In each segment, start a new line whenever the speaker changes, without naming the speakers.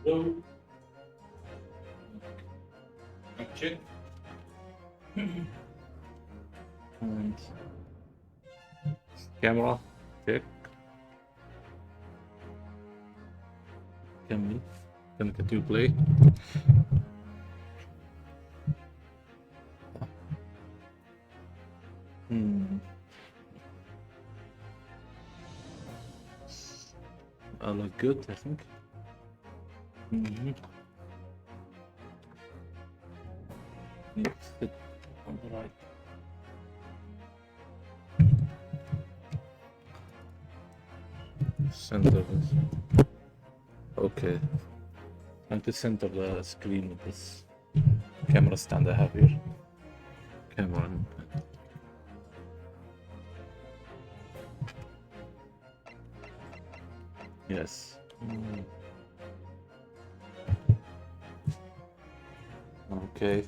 Hello. Check. And camera check. Can continue play. I look good, I think. Yes, sit on the right. Center this. Okay. And to center the screen with this camera stand I have here. Camera. Yes. Okay.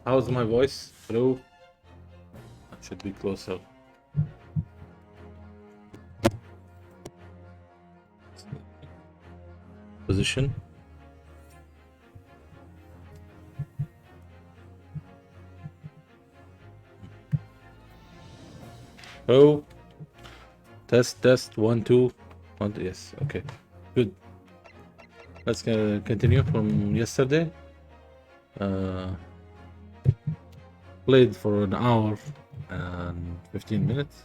How's my voice? Hello? I should be closer. Position. Oh. Test. 1, 2. 1, 2. Yes. Okay. Good. Let's continue from yesterday. Played for an hour and 15 minutes.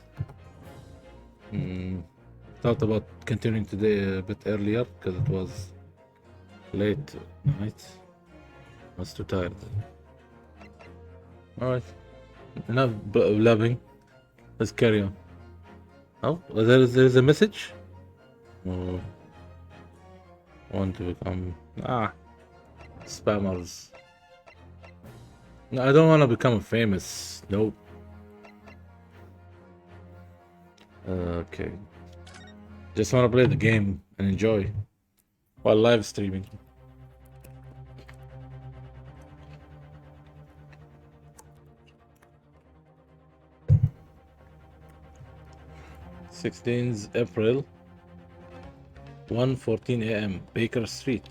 Thought about continuing today a bit earlier because it was late night. I was too tired. Alright. Enough blabbing. Let's carry on. Oh, there is a message? Oh, want to become spammers. No, I don't want to become famous. Nope. Okay. Just want to play the game and enjoy while live streaming. April 1:14 a.m. Baker Street.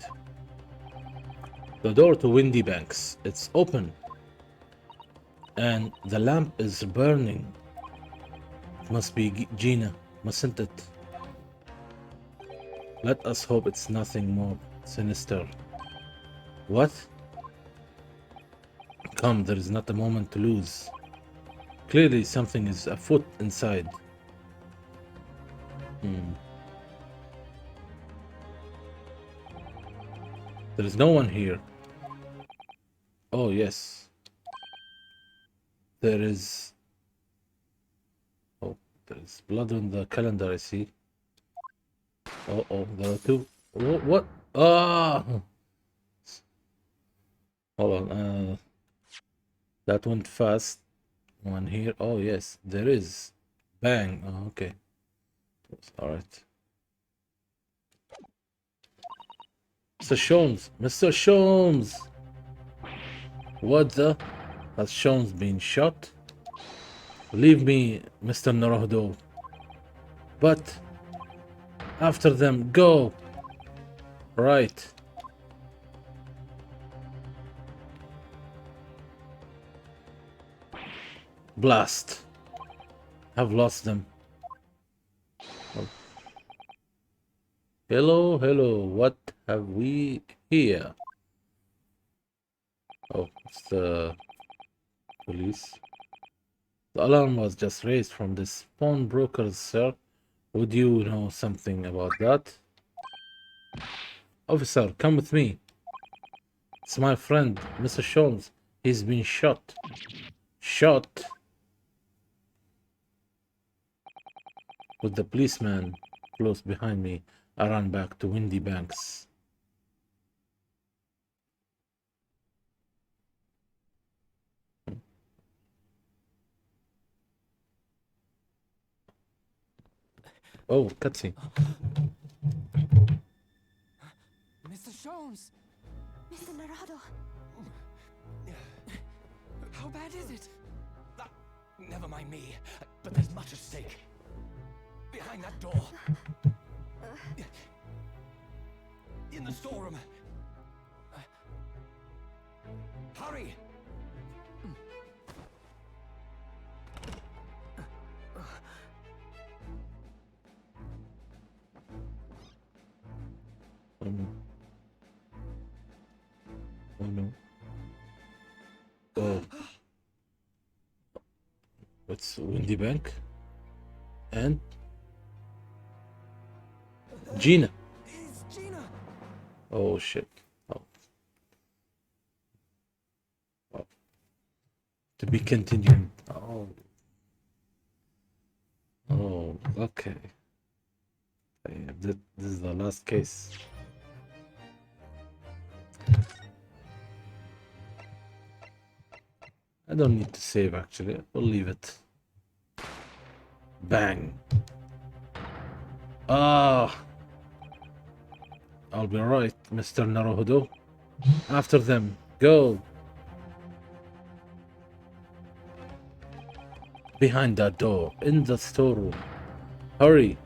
The door to Windy Banks. It's open. And the lamp is burning. It must be Gina, mustn't it? Let us hope it's nothing more sinister. What? Come, there is not a moment to lose. Clearly something is afoot inside. There is no one here. Oh, yes. There is... Oh, there is blood on the calendar, I see. Oh, there are two. What? Ah! Hold on. That went fast. One here. Oh, yes, there is. Bang. Oh, okay. Alright. Mr. Sholmes. Mr. Sholmes! What the? Has Sholmes been shot? Leave me, Mr. Naruhodo. But... After them, go! Right. Blast. I've lost them. Oh. Hello. What have we here? Oh, it's the police. The alarm was just raised from this pawnbrokers, sir. Would you know something about that? Officer, come with me. It's my friend, Mr. Sholmes. He's been shot. Shot? With the policeman close behind me, I ran back to Windy Banks. Oh, cutscene.
Mr. Sholmes!
Mr. Naruhodo.
How bad is it? Never mind me, but there's much at stake. Behind that door. In the storeroom,
Oh no. Oh no. Oh, it's Windy Bank and Gina.
It's Gina.
Oh shit. Oh, oh. To be continued. Oh. Oh, okay. Yeah, this is the last case. I don't need to save actually. We'll leave it. Bang. Ah, I'll be right, Mr. Naruhodo. After them. Go. Behind that door. In the storeroom. Hurry.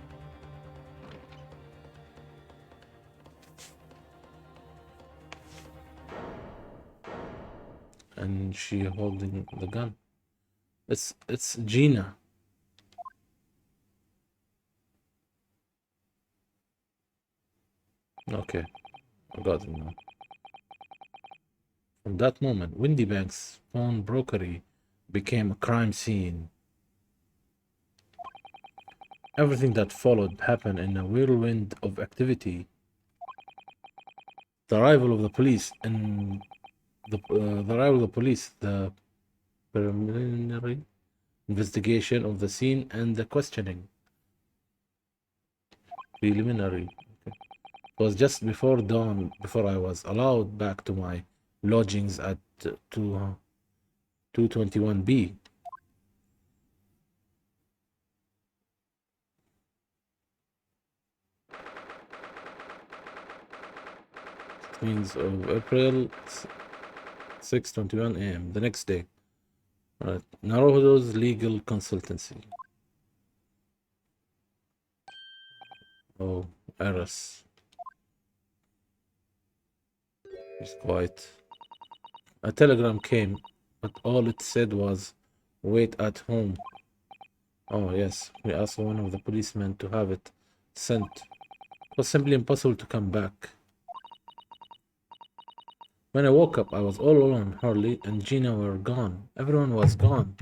And she holding the gun. It's Gina. Okay, I got it now. From that moment, Windy Bank's pawnbrokery became a crime scene. Everything that followed happened in a whirlwind of activity. The arrival of the police and the arrival of the police, the preliminary investigation of the scene, and the questioning. Preliminary. Okay. It was just before dawn before I was allowed back to my lodgings at 221B. Means of April 6:21 a.m. the next day. Right. Naruhodo's legal consultancy. Oh, Eris. He's quiet. A telegram came, but all it said was, wait at home. Oh, yes. We asked one of the policemen to have it sent. It was simply impossible to come back. When I woke up, I was all alone. Harley and Gina were gone. Everyone was gone.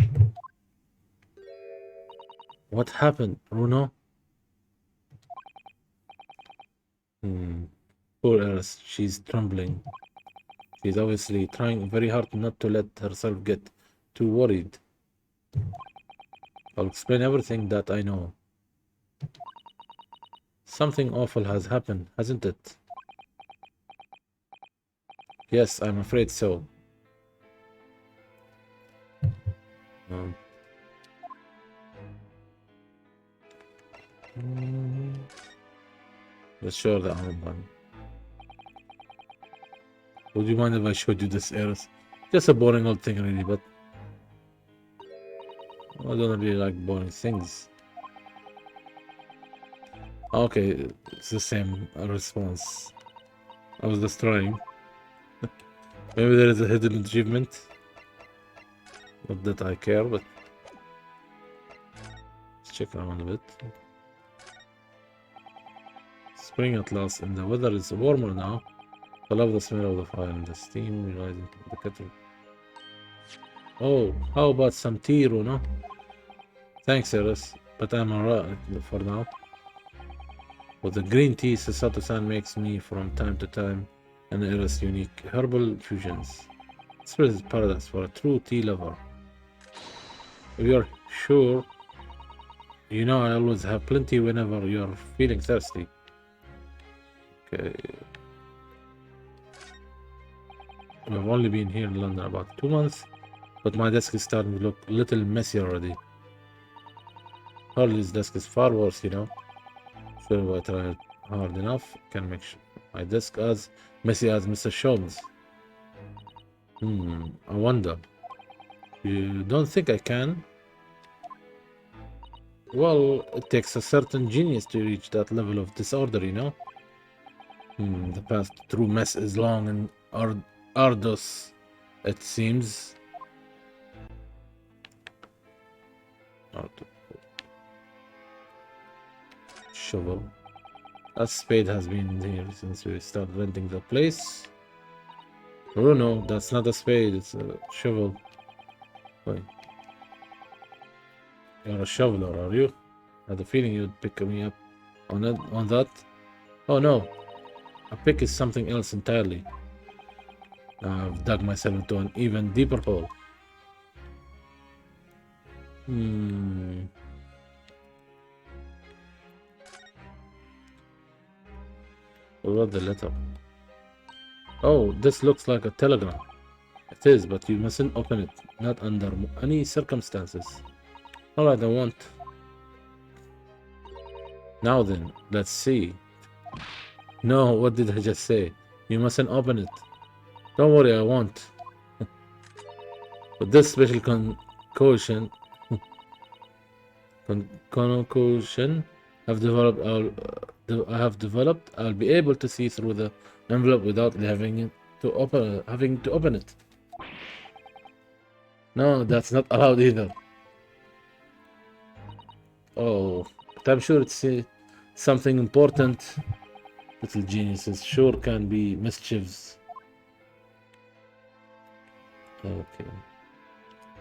What happened, Bruno? Poor Eris. She's trembling. She's obviously trying very hard not to let herself get too worried. I'll explain everything that I know. Something awful has happened, hasn't it? Yes, I'm afraid so. Um, let's show the armband. Would you mind if I showed you this, Eris? Just a boring old thing, really, but I don't really like boring things. Okay, it's the same response. I was just trying. Maybe there is a hidden achievement. Not that I care, but let's check around a bit. Spring at last, and the weather is warmer now. I love the smell of the fire and the steam rising from the kettle. Oh, how about some tea, Runa? Thanks, Eris, but I'm alright for now. With the green tea Sasato-san makes me from time to time, and Eris' unique herbal fusions. This place is paradise for a true tea lover. If you're sure, you know I always have plenty whenever you're feeling thirsty. Okay. I've only been here in London about 2 months, but my desk is starting to look a little messy already. Harley's desk is far worse, you know. Sure, if I try hard enough, can make my desk as messy as Mr. Sholmes. I wonder. You don't think I can? Well, it takes a certain genius to reach that level of disorder, you know? The path to true mess is long and arduous, it seems. Shovel. A spade has been here since we started renting the place. Oh no, that's not a spade, it's a shovel. Wait. You're a shoveler, are you? I had a feeling you'd pick me up on that. Oh no, a pick is something else entirely. I've dug myself into an even deeper hole. What the letter? Oh, this looks like a telegram. It is, but you mustn't open it. Not under any circumstances. Alright, I won't. Now then, let's see. No, what did I just say? You mustn't open it. Don't worry, I won't. But this special concoction I've developed, I'll be able to see through the envelope without having to open it. No, that's not allowed either. Oh, but I'm sure it's something important. Little geniuses sure can be mischiefs. Okay.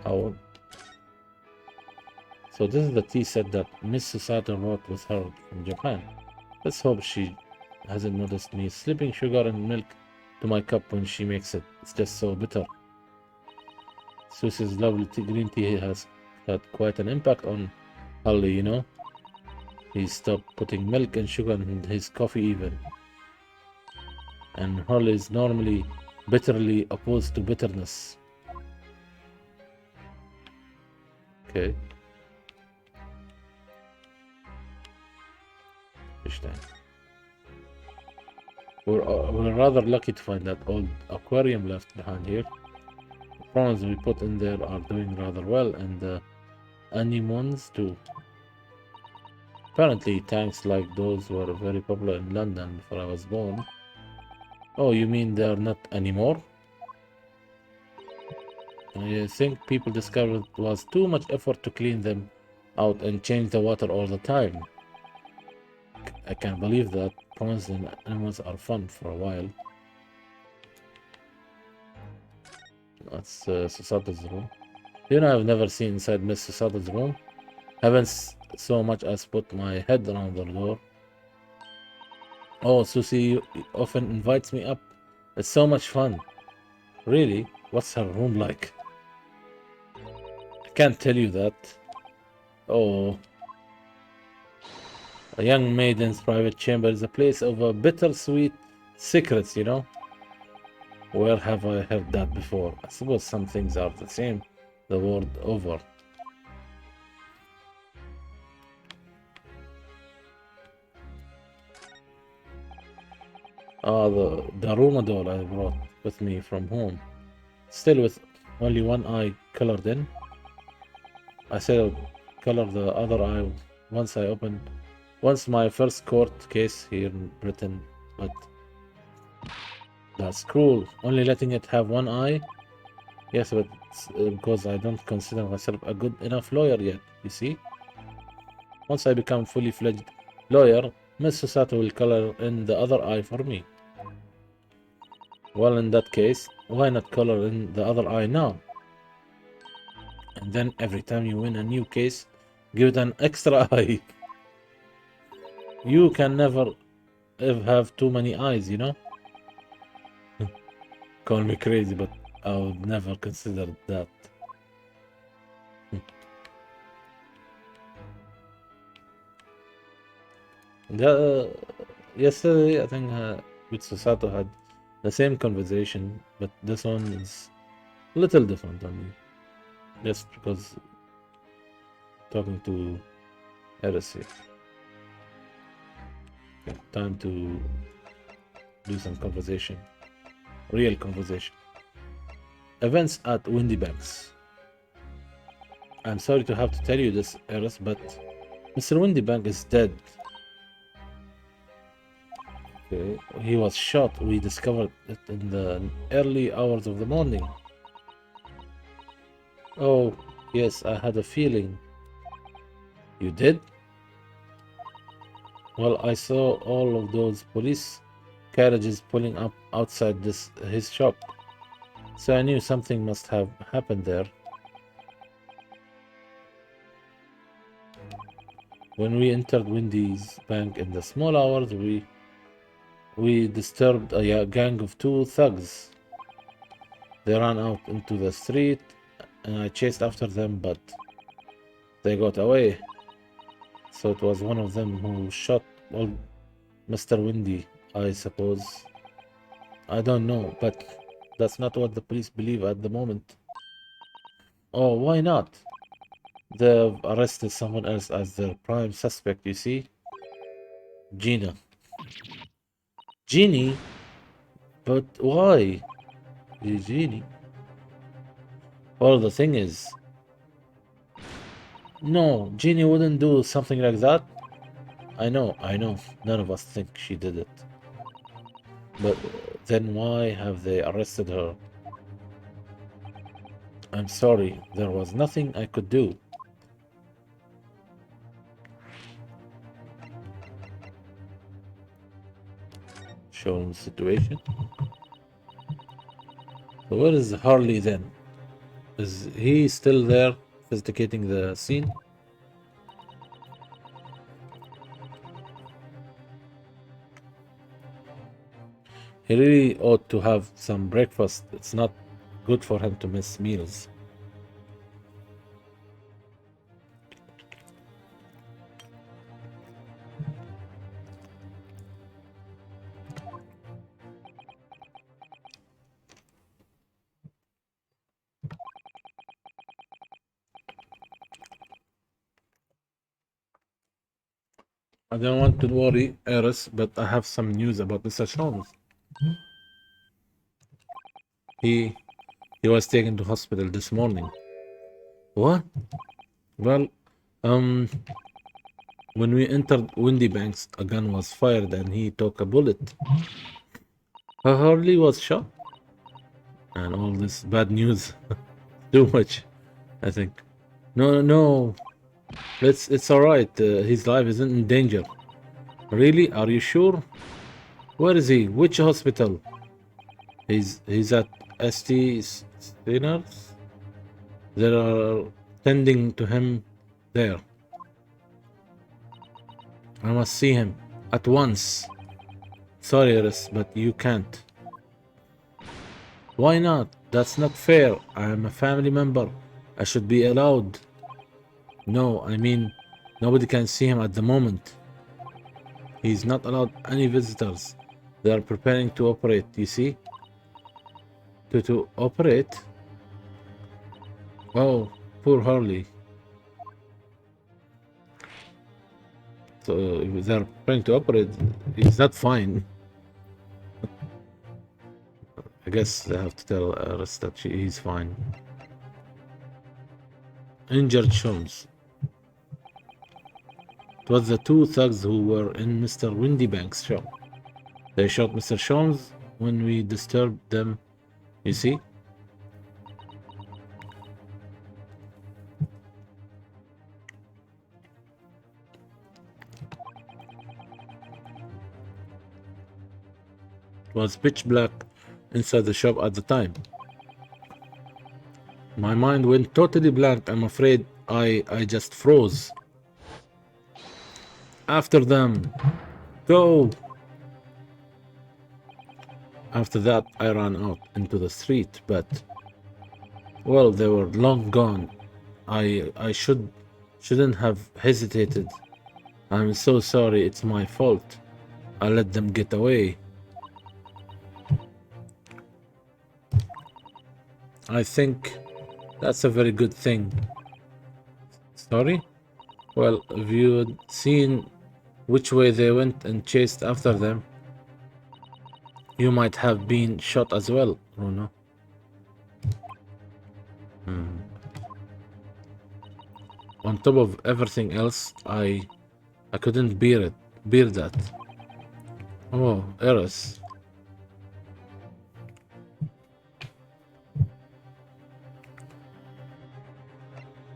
Oh. So this is the tea set that Miss Susato wrote with her from Japan. Let's hope she hasn't noticed me slipping sugar and milk to my cup when she makes it. It's just so bitter. Susie's lovely green tea has had quite an impact on Holly, you know. He stopped putting milk and sugar in his coffee even. And Holly is normally bitterly opposed to bitterness. Okay. We're rather lucky to find that old aquarium left behind here. The prawns we put in there are doing rather well, and the anemones too. Apparently, tanks like those were very popular in London before I was born. Oh, you mean they're not anymore? I think people discovered it was too much effort to clean them out and change the water all the time. I can't believe that. Prawns and animals are fun for a while. That's Susato's room. You know, I've never seen inside Miss Susato's room. Haven't so much as put my head around the door. Oh, Susie often invites me up. It's so much fun. Really? What's her room like? I can't tell you that. Oh. A young maiden's private chamber is a place of bittersweet secrets, you know? Where have I heard that before? I suppose some things are the same the world over. Ah, the Daruma doll I brought with me from home. Still with only one eye colored in. I said I'll color the other eye once my first court case here in Britain, but that's cruel. Only letting it have one eye. Yes, but because I don't consider myself a good enough lawyer yet, you see? Once I become fully fledged lawyer, Miss Susato will color in the other eye for me. Well, in that case, why not color in the other eye now? And then every time you win a new case, give it an extra eye. You can never have too many eyes, you know? Call me crazy, but I would never consider that. Yesterday, I think with Susato had the same conversation, but this one is a little different on me. Just because talking to Heresy. Okay, time to do some conversation. Real conversation. Events at Windy Banks. I'm sorry to have to tell you this, Eris, but Mr. Windybank is dead. Okay. He was shot. We discovered it in the early hours of the morning. Oh, yes, I had a feeling. You did? Well, I saw all of those police carriages pulling up outside his shop, so I knew something must have happened there. When we entered Wendy's bank in the small hours, we disturbed a gang of two thugs. They ran out into the street, and I chased after them, but they got away. So it was one of them who shot old Mr. Windy, I suppose. I don't know, but that's not what the police believe at the moment. Oh, why not? They've arrested someone else as their prime suspect, you see? Gina. Jeannie? But why? Jeannie? Well, the thing is, no, Jeannie wouldn't do something like that. I know. None of us think she did it. But then why have they arrested her? I'm sorry, there was nothing I could do. Show him the situation. So where is Harley then? Is he still there, investigating the scene? He really ought to have some breakfast. It's not good for him to miss meals. I don't want to worry, Eris, but I have some news about Mr. Sholmes. He was taken to hospital this morning. What? Well, when we entered Windy Banks, a gun was fired and he took a bullet. Harley was shot. And all this bad news. Too much, I think. No. It's alright. His life isn't in danger. Really? Are you sure? Where is he? Which hospital? He's at St. Steiners. They are tending to him there. I must see him at once. Sorry, Iris, but you can't. Why not? That's not fair. I am a family member. I should be allowed. No, I mean, nobody can see him at the moment. He's not allowed any visitors. They are preparing to operate, you see? To operate? Oh, poor Harley. So if they're preparing to operate, he's not fine. I guess they have to tell us that he's fine. Injured Sholmes. It was the two thugs who were in Mr. Windybank's shop. They shot Mr. Sholmes when we disturbed them, you see? It was pitch black inside the shop at the time. My mind went totally blank. I'm afraid I just froze. After them. Go! After that, I ran out into the street, but... well, they were long gone. I shouldn't have hesitated. I'm so sorry, it's my fault. I let them get away. I think that's a very good thing. Sorry? Well, if you had seen which way they went and chased after them, you might have been shot as well, Bruno. On top of everything else, I couldn't bear that. Oh, Eris.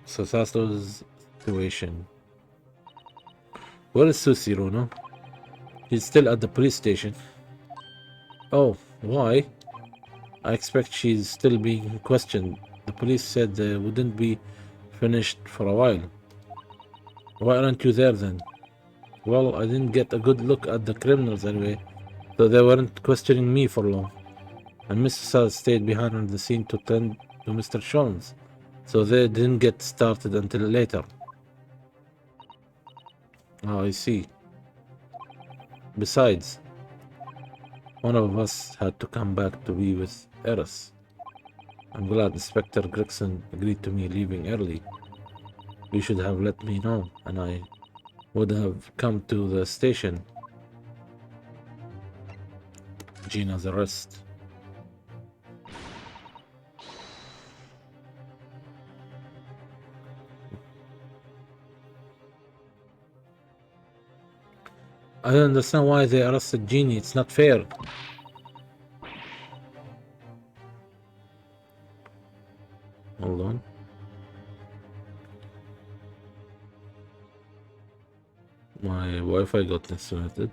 So that's the situation. Where is Susie, Bruno? She's still at the police station. Oh, why? I expect she's still being questioned. The police said they wouldn't be finished for a while. Why aren't you there then? Well, I didn't get a good look at the criminals anyway, so they weren't questioning me for long. And Mr. Sal stayed behind on the scene to tend to Mr. Jones, so they didn't get started until later. Oh, I see. Besides, one of us had to come back to be with Eris. I'm glad Inspector Gregson agreed to me leaving early. You should have let me know, and I would have come to the station. Gina's arrest. I don't understand why they arrested Jeannie. It's not fair. Hold on. My Wi-Fi got disconnected.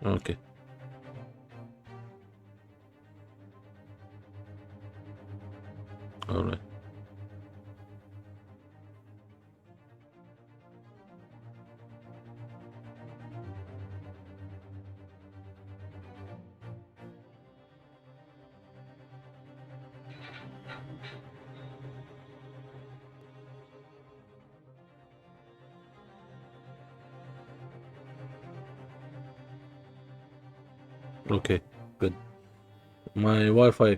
Okay. All right. Okay. Good. My Wi-Fi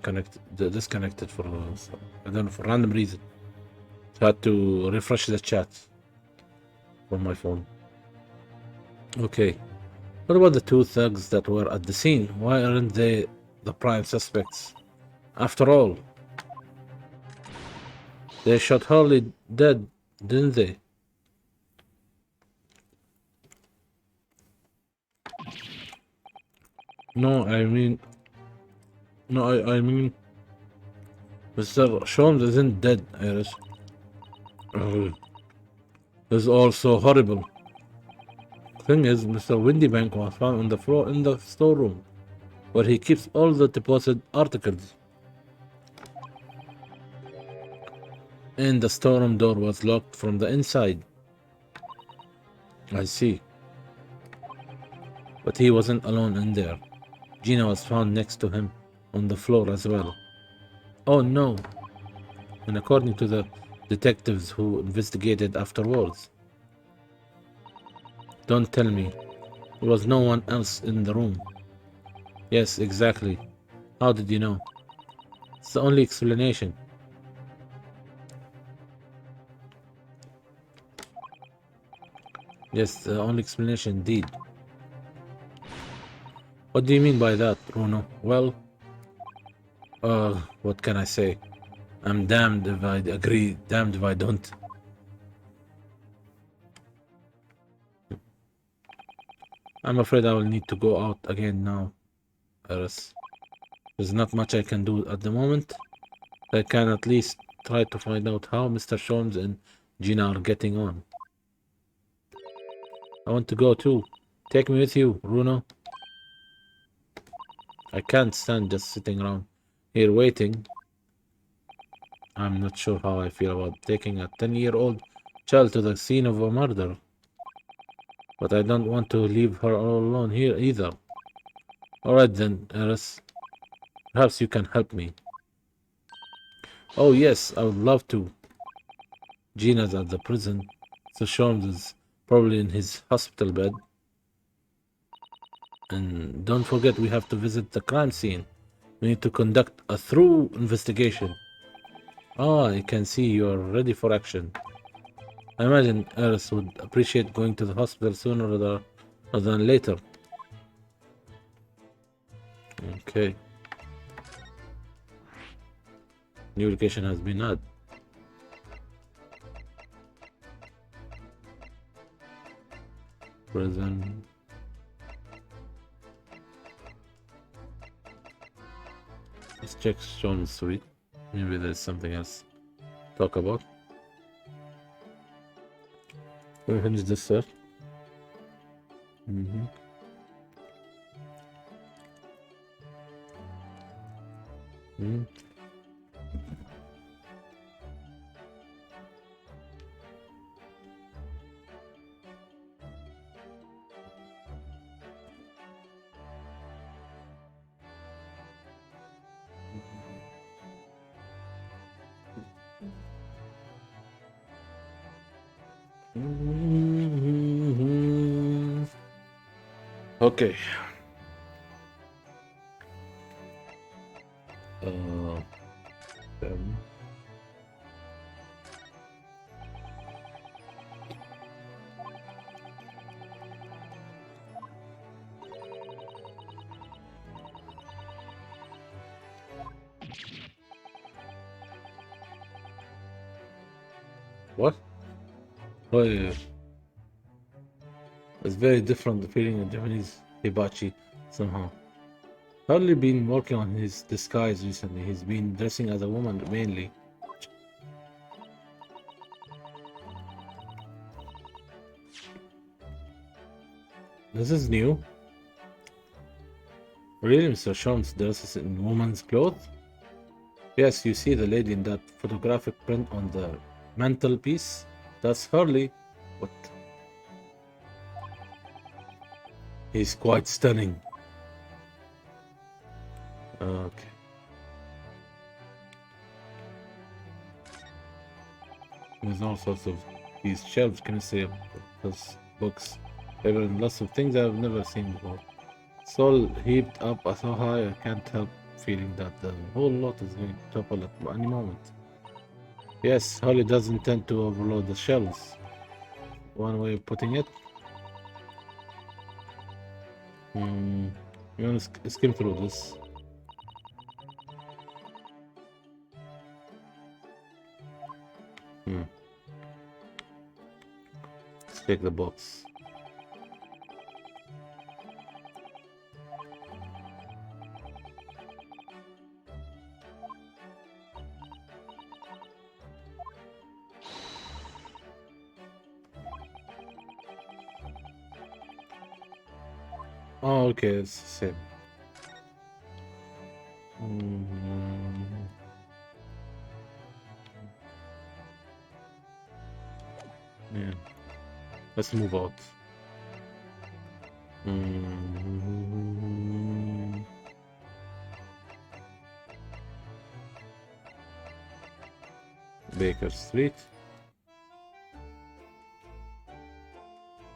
disconnected for I don't know, for random reason. So I had to refresh the chat from my phone. Okay. What about the two thugs that were at the scene? Why aren't they the prime suspects? After all, they shot Harley dead, didn't they? No, I mean, no, I mean, Mr. Sholmes isn't dead, Iris. It's all so horrible. Thing is, Mr. Windybank was found on the floor in the storeroom, where he keeps all the deposited articles. And the storeroom door was locked from the inside. I see. But he wasn't alone in there. Gina was found next to him on the floor as well. Oh no! And according to the detectives who investigated afterwards, don't tell me, there was no one else in the room. Yes, exactly. How did you know? It's the only explanation. Yes, the only explanation indeed. What do you mean by that, Bruno? Well, what can I say? I'm damned if I agree, damned if I don't. I'm afraid I will need to go out again now, Eris. There's not much I can do at the moment. I can at least try to find out how Mr. Jones and Gina are getting on. I want to go too. Take me with you, Bruno. I can't stand just sitting around here waiting. I'm not sure how I feel about taking a 10-year-old child to the scene of a murder. But I don't want to leave her all alone here either. Alright then, Eris. Perhaps you can help me. Oh yes, I would love to. Gina's at the prison, so Sholmes is probably in his hospital bed. And don't forget we have to visit the crime scene. We need to conduct a thorough investigation. Ah, I can see you are ready for action. I imagine Eris would appreciate going to the hospital sooner rather than later. Okay. New location has been added. Prison. Let's check Sean's suite. Maybe there's something else to talk about. Let me finish this, sir. Mm-hmm. Mm. Mhm. Okay. Um, what? Oh, yeah. It's very different the feeling in Japanese hibachi somehow. Harley been working on his disguise recently. He's been dressing as a woman mainly. This is new. Really, Mr. Shams dresses in woman's clothes? Yes, you see the lady in that photographic print on the mantelpiece? That's Harley. What? He's quite stunning. Okay. There's all sorts of these shelves, can you say, those books. There are lots of things I've never seen before. It's all heaped up so high, I can't help feeling that the whole lot is going to topple at any moment. Yes, Holly does intend to overload the shelves. One way of putting it. You want to skim through this. Let's check the box. Oh, okay, it's the same. Yeah. Let's move out. Baker Street.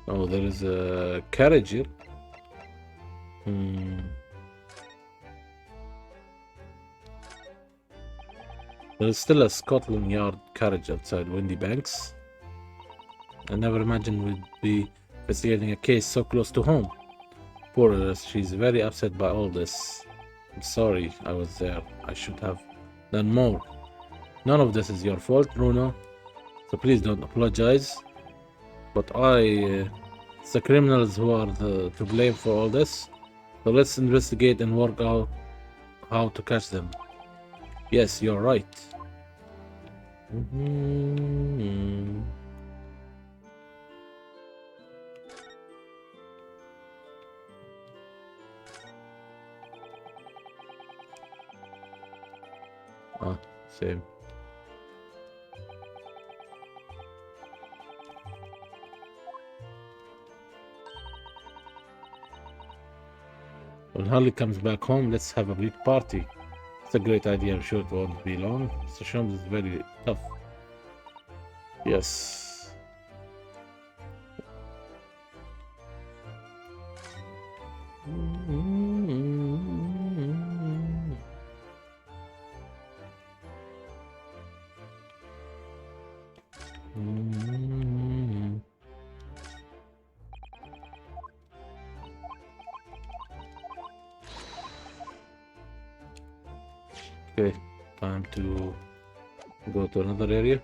Oh, there is a carriage here. There's still a Scotland Yard carriage outside Windy Banks. I never imagined we'd be investigating a case so close to home. Poor Alice, she's very upset by all this. I'm sorry I was there. I should have done more. None of this is your fault, Bruno. So please don't apologize. But it's the criminals who are to blame for all this. So let's investigate and work out how to catch them. Yes, you're right. Ah, same. When Harley comes back home, let's have a big party. It's a great idea. I'm sure it won't be long. Mr. Shams is very tough. Yes. Okay, time to go to another area.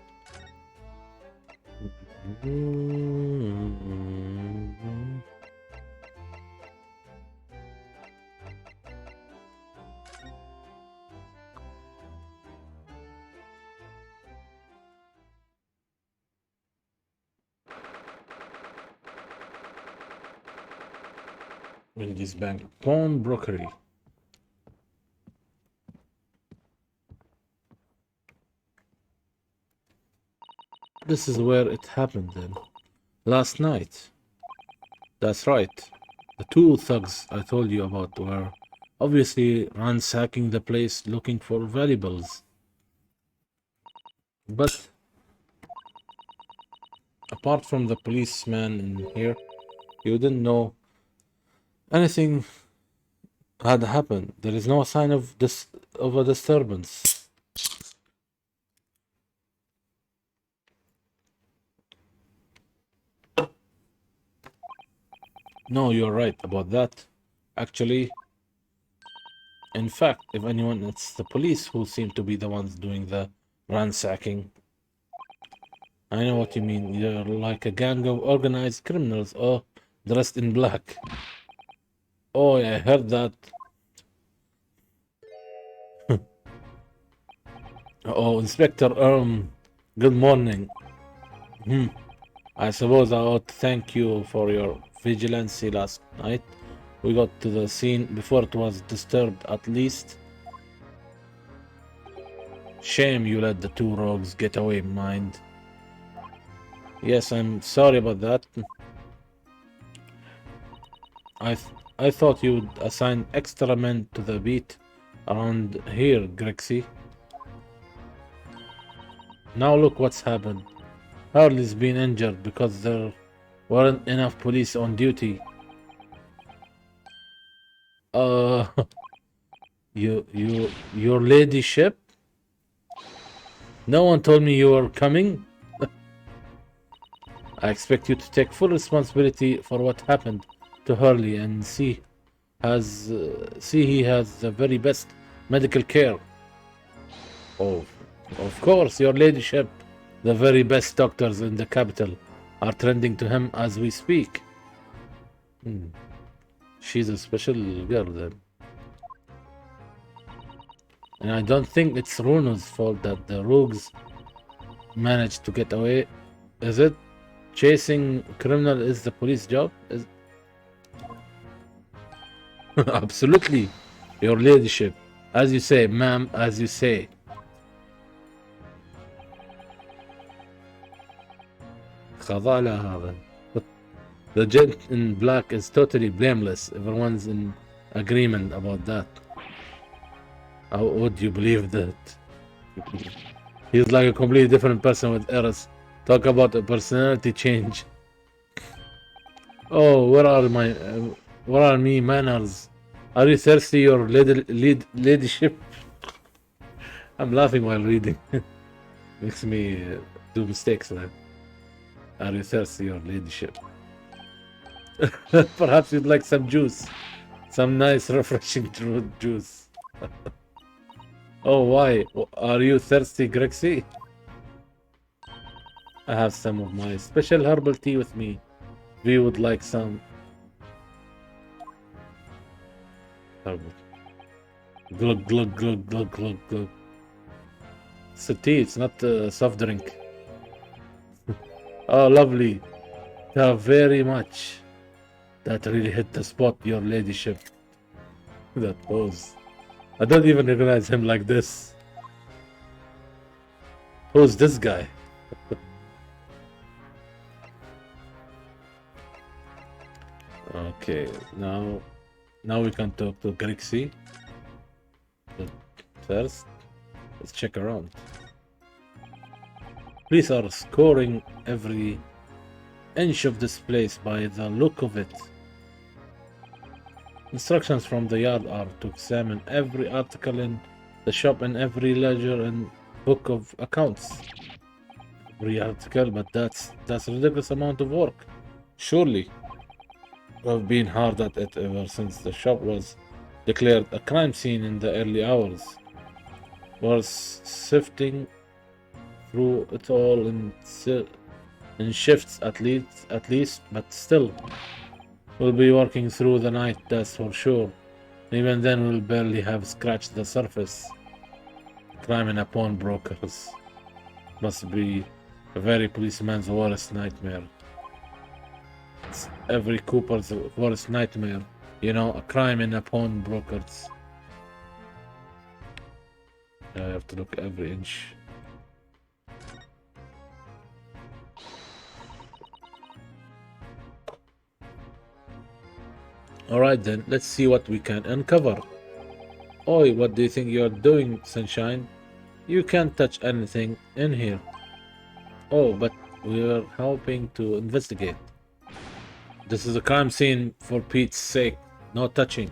Wendy's Bank. Pawnbrokery. This is where it happened then. Last night. That's right. The two thugs I told you about were obviously ransacking the place looking for valuables. But apart from the policeman in here, you didn't know anything had happened. There is no sign of a disturbance. No, you're right about that. Actually, in fact, if anyone, it's the police who seem to be the ones doing the ransacking. I know what you mean. You're like a gang of organized criminals, all dressed in black. Oh, I heard that. Oh, Inspector, good morning. I suppose I ought to thank you for your vigilance last night. We got to the scene before it was disturbed, at least. Shame you let the two rogues get away, mind. Yes, I'm sorry about that. I thought you'd assign extra men to the beat around here, Grexy. Now look what's happened. Harley's been injured because there weren't enough police on duty. Your ladyship? No one told me you were coming. I expect you to take full responsibility for what happened to Hurley and see he has the very best medical care. Oh, of course, your ladyship. The very best doctors in the capital are trending to him as we speak. She's a special girl then. And I don't think it's Runo's fault that the rogues managed to get away. Is it? Chasing criminal is the police job? Absolutely, your ladyship. As you say, ma'am, as you say. خضالة هذا. The gent in black is totally blameless. Everyone's in agreement about that. How would you believe that? He's like a completely different person with Eris. Talk about a personality change. Oh, where are me manners? Are you thirsty, your ladyship? I'm laughing while reading. Makes me do mistakes, man. Are you thirsty, your ladyship? Perhaps you'd like some juice. Some nice, refreshing fruit juice. Oh, why? Are you thirsty, Grexy? I have some of my special herbal tea with me. If you would like some. Herbal. Glug, glug, glug, glug, glug, glug. It's a tea, it's not a soft drink. Oh, lovely. Very much. That really hit the spot, your ladyship. That pose. I don't even recognize him like this. Who's this guy? Okay, now we can talk to Grixie. But first, let's check around. Police are scoring every inch of this place by the look of it. Instructions from the yard are to examine every article in the shop and every ledger and book of accounts. Every article, but that's a ridiculous amount of work. Surely. We've been hard at it ever since the shop was declared a crime scene in the early hours. We're sifting through it all in shifts at least, but still. We'll be working through the night, that's for sure. Even then, we'll barely have scratched the surface. Crime in a pawnbroker's must be a very policeman's worst nightmare. It's every Cooper's worst nightmare. You know, a crime in a pawnbrokers. I have to look every inch. Alright then, let's see what we can uncover. Oi, what do you think you're doing, Sunshine? You can't touch anything in here. Oh, but we're helping to investigate. This is a crime scene, for Pete's sake. No touching.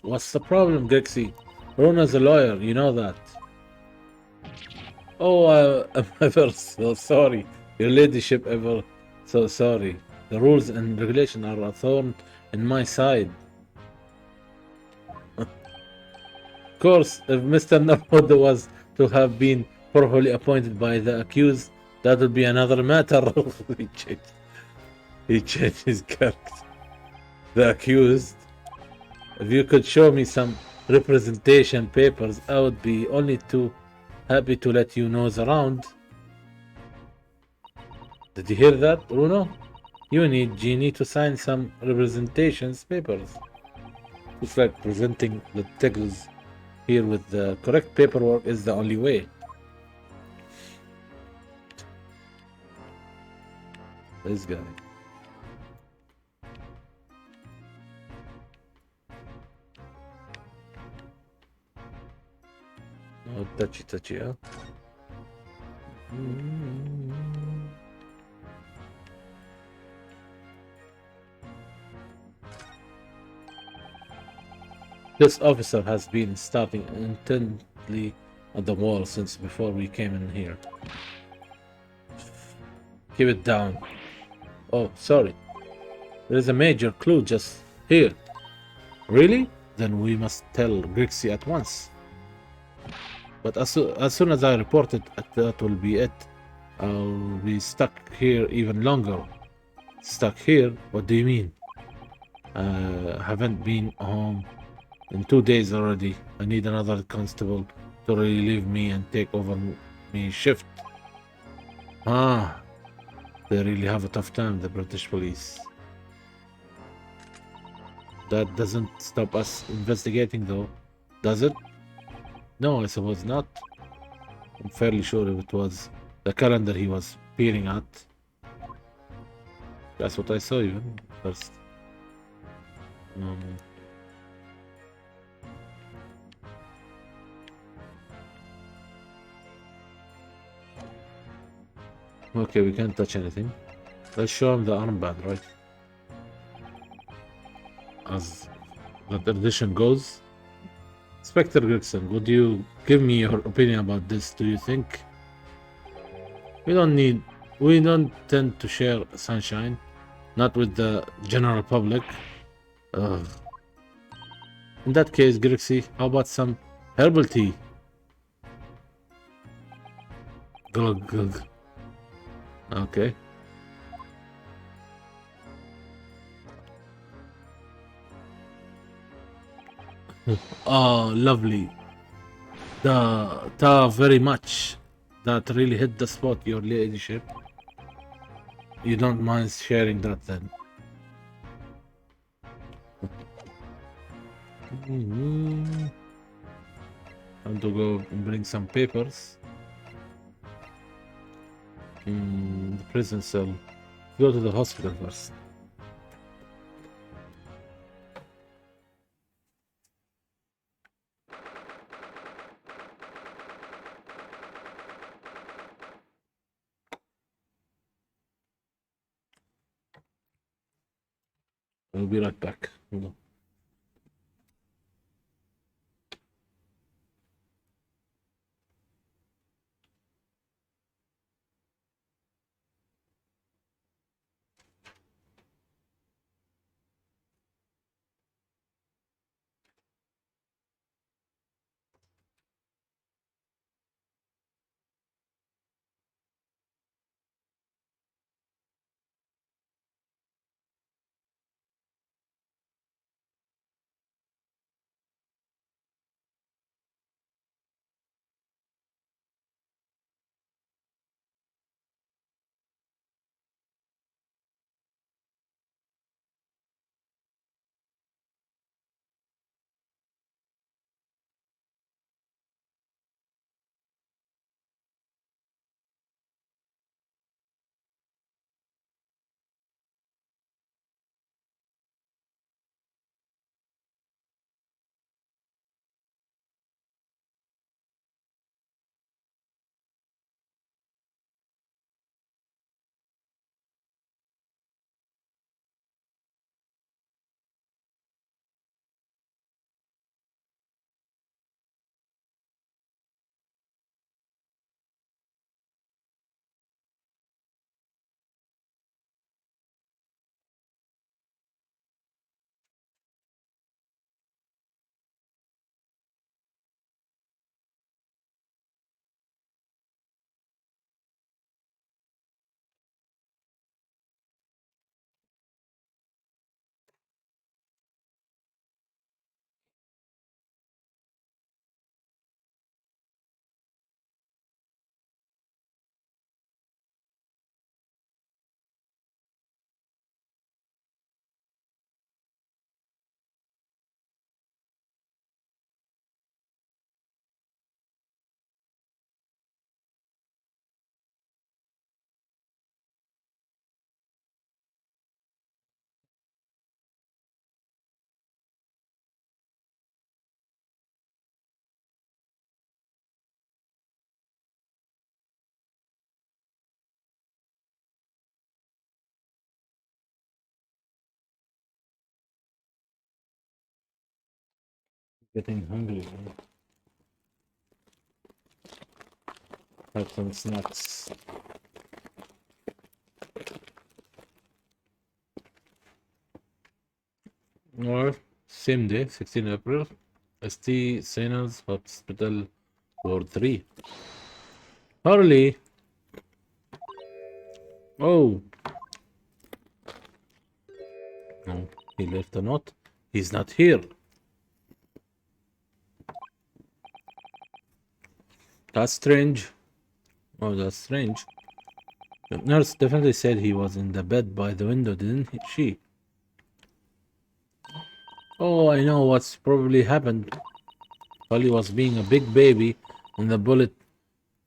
What's the problem, Grixie? Rona's a lawyer, you know that. Oh, I'm ever so sorry. Your ladyship, ever so sorry. The rules and regulation are a thorn in my side. Of course, if Mr. Narwood was to have been properly appointed by the accused, that would be another matter. He changed his character. The accused. If you could show me some representation papers, I would be only too happy to let you nose around. Did you hear that, Bruno? You need Jeannie to sign some representations papers. It's like presenting the tickles here with the correct paperwork is the only way. This guy. Oh, touchy, huh? This officer has been staring intently at the wall since before we came in here. Keep it down. Oh, sorry. There is a major clue just here. Really? Then we must tell Grixie at once. But as soon as I report it, that will be it. I'll be stuck here even longer. Stuck here? What do you mean? Haven't been home in 2 days already. I need another constable to relieve me and take over me shift. Ah, they really have a tough time, the British police. That doesn't stop us investigating though, does it? No, I suppose not. I'm fairly sure if it was the calendar he was peering at. That's what I saw even first. Okay, we can't touch anything. Let's show him the armband, right? As the tradition goes. Inspector Gregson, would you give me your opinion about this? Do you think we don't tend to share Sunshine, not with the general public. Ugh. In that case, Grixie, how about some herbal tea? Glug glug. Okay. Oh, lovely. Very much. That really hit the spot, your ladyship. You don't mind sharing that then? Time to go and bring some papers. The prison cell. Go to the hospital first. I'll be right back. Hold on. Getting hungry. Have some snacks. Or same day, 16 April. ST Sinners Hospital Ward 3. Harley. Oh. No, he left a note. He's not here. That's strange. Oh, that's strange. The nurse definitely said he was in the bed by the window, didn't she? Oh, I know what's probably happened. Holly was being a big baby, and the bullet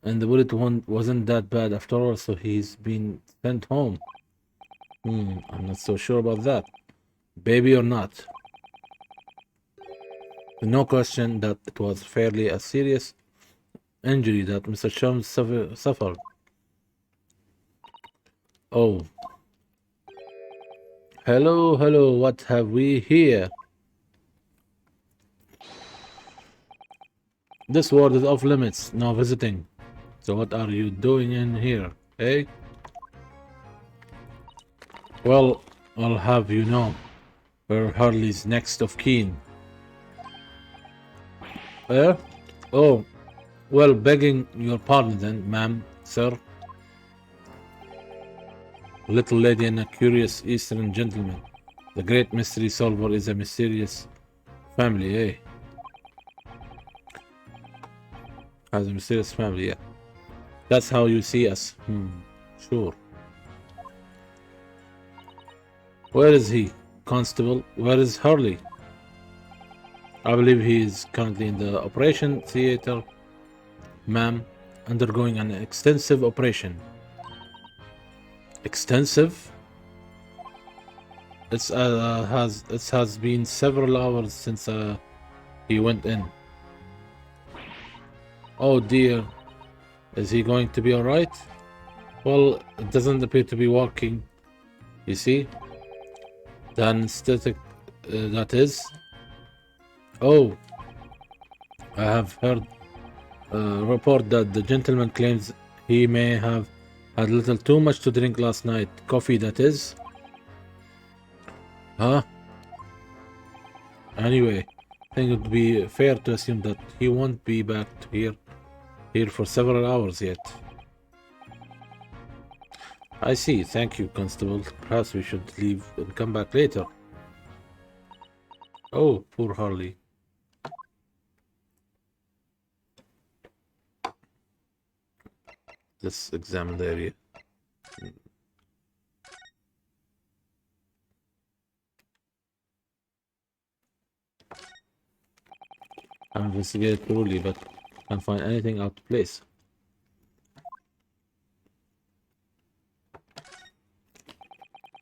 one wasn't that bad after all, so he's been sent home. I'm not so sure about that. Baby or not. No question that it was fairly a serious injury that Mr. Sholmes suffered. Oh. Hello, hello, what have we here? This ward is off limits, no visiting. So what are you doing in here, eh? Well, I'll have you know, we're Harley's next of kin. Eh? Oh, well, begging your pardon then, ma'am, sir. Little lady and a curious Eastern gentleman. The great mystery solver is a mysterious family, eh? Has a mysterious family, yeah. That's how you see us. Sure. Where is he? Constable, where is Harley? I believe he is currently in the operation theater, ma'am, undergoing an extensive operation. Extensive? It has been several hours since he went in. Oh dear, is he going to be alright? Well, it doesn't appear to be working. You see? The anesthetic, that is. Oh, I have heard a report that the gentleman claims he may have had a little too much to drink last night. Coffee, that is. Huh? Anyway, I think it would be fair to assume that he won't be back here for several hours yet. I see. Thank you, Constable. Perhaps we should leave and come back later. Oh, poor Harley. Let's examine the area. I investigated thoroughly, but can't find anything out of place.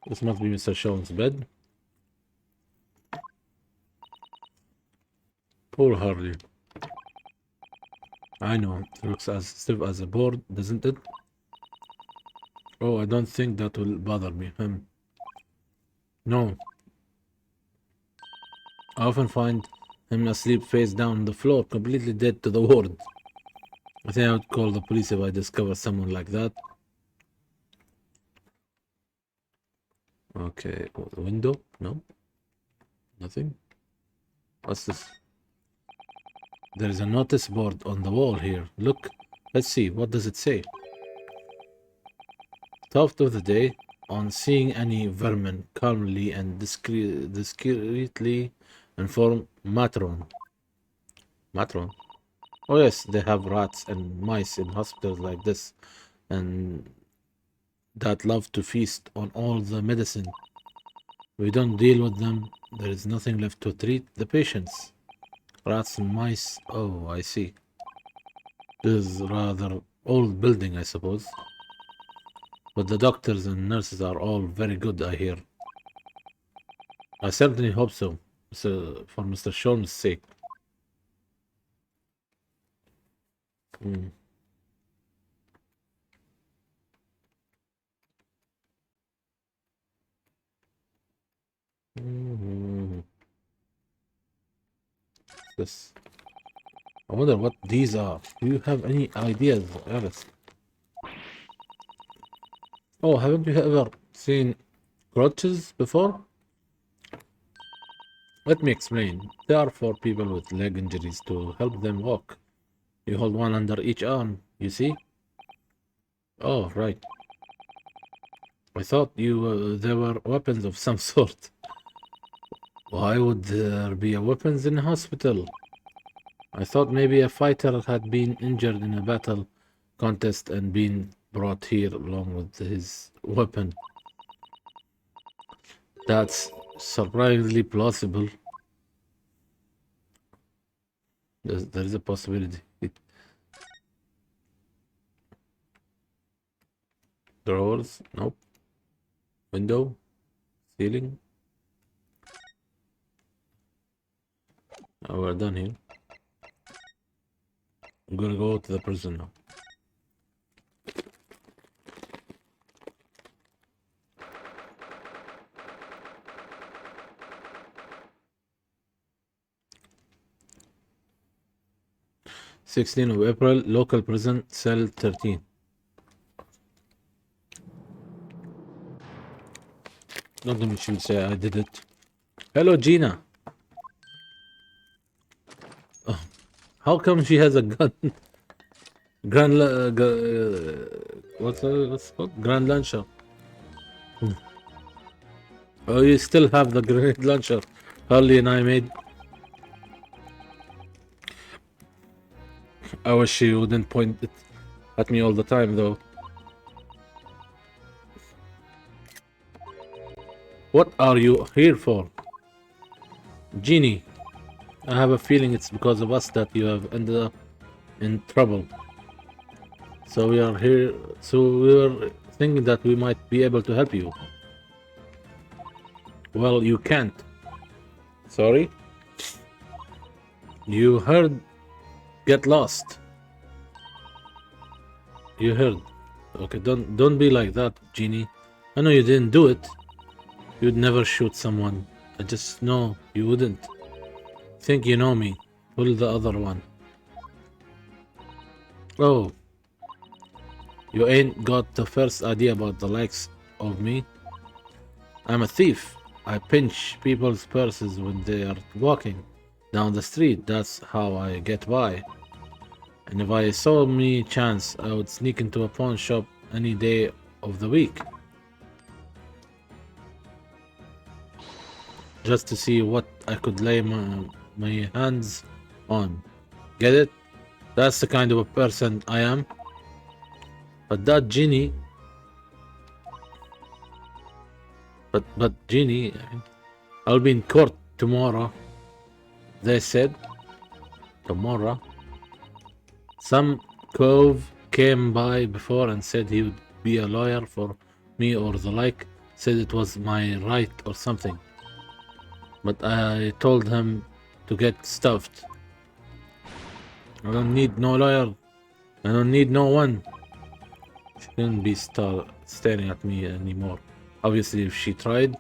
This must be Mr. Shawn's bed. Poor Harley. I know, it looks as stiff as a board, doesn't it? Oh, I don't think that will bother me. No. I often find him asleep face down on the floor, completely dead to the world. I think I would call the police if I discover someone like that. Okay, oh, the window? No? Nothing? What's this? There is a notice board on the wall here. Look, let's see, what does it say? Thought of the day, on seeing any vermin, calmly and discreetly inform Matron. Matron? Oh yes, they have rats and mice in hospitals like this, and that love to feast on all the medicine. We don't deal with them, there is nothing left to treat the patients. Rats and mice, oh, I see. This is rather old building, I suppose. But the doctors and nurses are all very good, I hear. I certainly hope so, for Mr. Sholmes' sake. Mm. Mhm. this? I wonder what these are. Do you have any ideas, Alice? Oh, haven't you ever seen crutches before? Let me explain. They are for people with leg injuries to help them walk. You hold one under each arm, you see? Oh, right. I thought they were weapons of some sort. Why would there be a weapons in a hospital? I thought maybe a fighter had been injured in a battle contest and been brought here along with his weapon. That's surprisingly plausible. There is a possibility. Drawers? Nope. Window? Ceiling? Oh, we're done here. I'm gonna go to the prison now. #16 of April, local prison, cell 13. Not that she would say I did it. Hello, Gina. Oh, how come she has a gun? What's it called? Grand launcher. Oh, you still have the grenade launcher Harley and I made. I wish she wouldn't point it at me all the time, though. What are you here for? Jeannie, I have a feeling it's because of us that you have ended up in trouble. So we are here. So we were thinking that we might be able to help you. Well, you can't. Sorry? You heard get lost. You heard. Okay, don't be like that, Jeannie. I know you didn't do it. You'd never shoot someone. I just know you wouldn't. Think you know me. Pull the other one. Oh. You ain't got the first idea about the likes of me. I'm a thief. I pinch people's purses when they are walking down the street. That's how I get by. And if I saw me chance, I would sneak into a pawn shop any day of the week. Just to see what I could lay my hands on. Get it? That's the kind of a person I am. But that Ginny... But Ginny... I'll be in court tomorrow. They said. Tomorrow. Some cove came by before and said he would be a lawyer for me or the like. Said it was my right or something. But I told him to get stuffed. I don't need no lawyer. I don't need no one. She couldn't be staring at me anymore. Obviously, if she tried.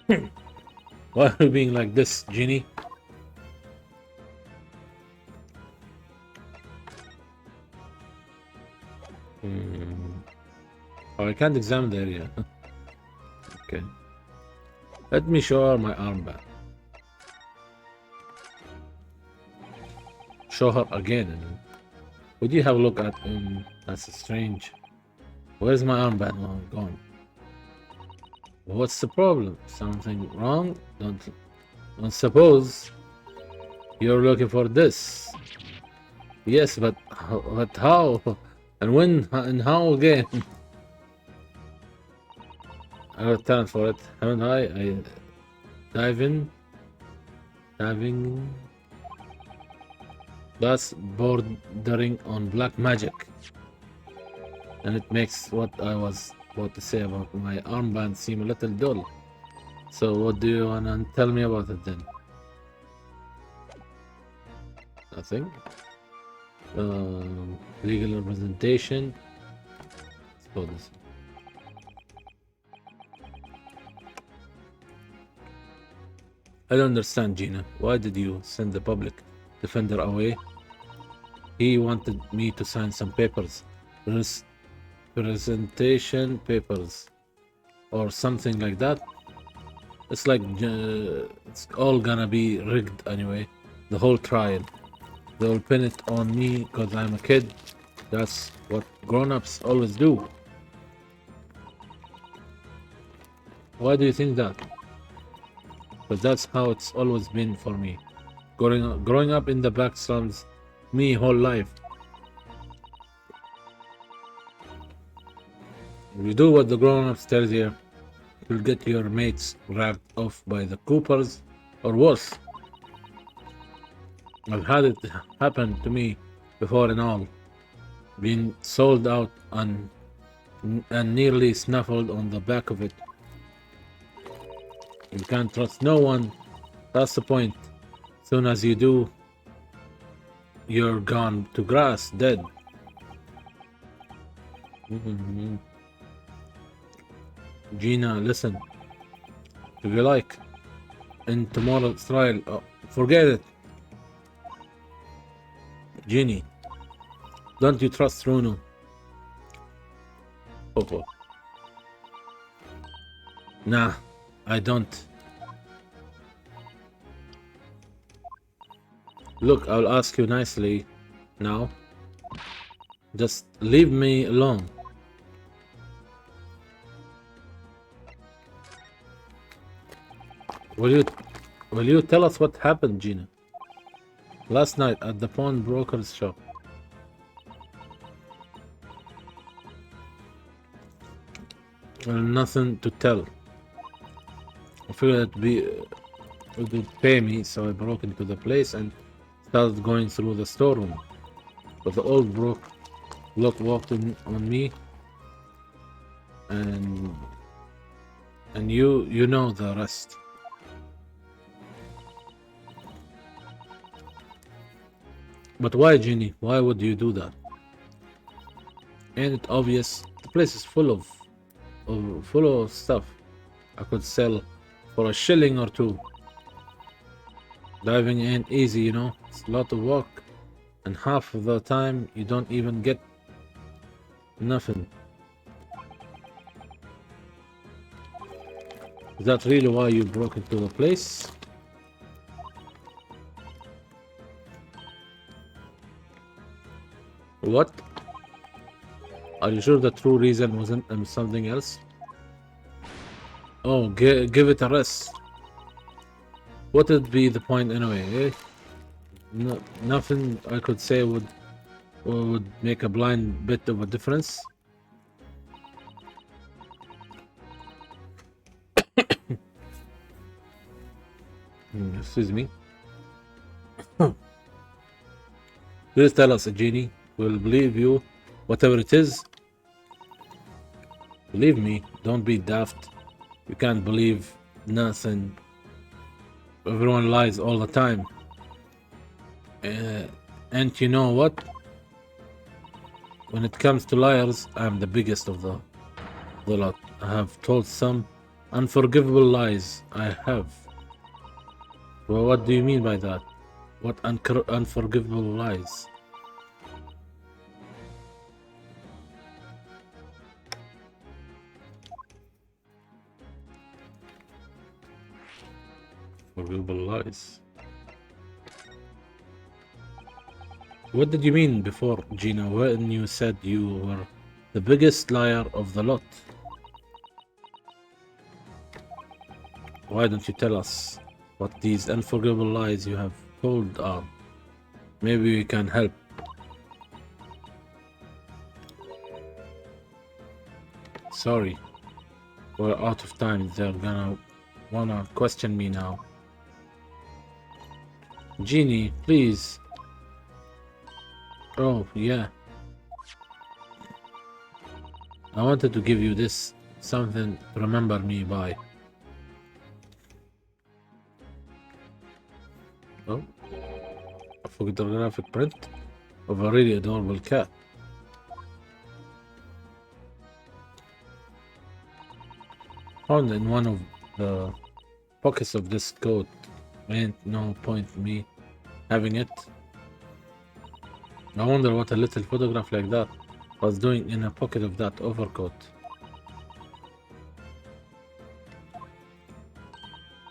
Why are you being like this, Ginny? Oh, I can't examine the area. Okay. Let me show her my armband. Show her again. Would you have a look at that's strange. Where's my armband? Oh, gone. What's the problem? Something wrong? Don't suppose you're looking for this. Yes, but how? And when and how again? I have a talent for it, haven't I? Diving. That's bordering on black magic. And it makes what I was about to say about my armband seem a little dull. So what do you wanna tell me about it then? Nothing. Legal representation. Let's go this. I don't understand, Gina. Why did you send the public defender away? He wanted me to sign some papers. Presentation papers. Or something like that. It's like it's all gonna be rigged anyway. The whole trial. They'll pin it on me because I'm a kid. That's what grown-ups always do. Why do you think that? But that's how it's always been for me. Growing up in the back slums, me whole life. If you do what the grown-ups tell you, you'll get your mates wrapped off by the Coopers, or worse. I've had it happen to me before and all. Being sold out and nearly snuffled on the back of it. You can't trust no one. That's the point. Soon as you do, you're gone to grass, dead. Gina, listen. If you like, in tomorrow's trial, forget it. Ginny, don't you trust Runo? Oh. Nah, I don't. Look, I'll ask you nicely now. Just leave me alone. Will you tell us what happened, Gina? Last night at the pawnbroker's shop. Well, nothing to tell. I figured it would pay me, so I broke into the place and started going through the storeroom. But the old bloke walked in on me, and you know the rest. But why, Ginny? Why would you do that? Ain't it obvious? The place is full of stuff I could sell for a shilling or two. Diving ain't easy, you know. It's a lot of work, and half of the time you don't even get nothing. Is that really why you broke into the place? What? Are you sure the true reason wasn't something else? Oh, give it a rest. What would be the point anyway, eh? Nothing I could say would make a blind bit of a difference. Excuse me. Please tell us, Genie. We'll believe you, whatever it is. Believe me, don't be daft. You can't believe nothing. Everyone lies all the time. And you know what? When it comes to liars, I'm the biggest of the lot. I have told some unforgivable lies. I have. Well, what do you mean by that? What unforgivable lies? Forgivable lies. What did you mean before, Gina, when you said you were the biggest liar of the lot? Why don't you tell us what these unforgivable lies you have told are? Maybe we can help. Sorry, we're out of time. They're gonna wanna question me now. Genie, please. Oh, yeah. I wanted to give you this, something to remember me by. Oh, a photographic print of a really adorable cat. Found in one of the pockets of this coat. Ain't no point me having it. I wonder what a little photograph like that was doing in a pocket of that overcoat.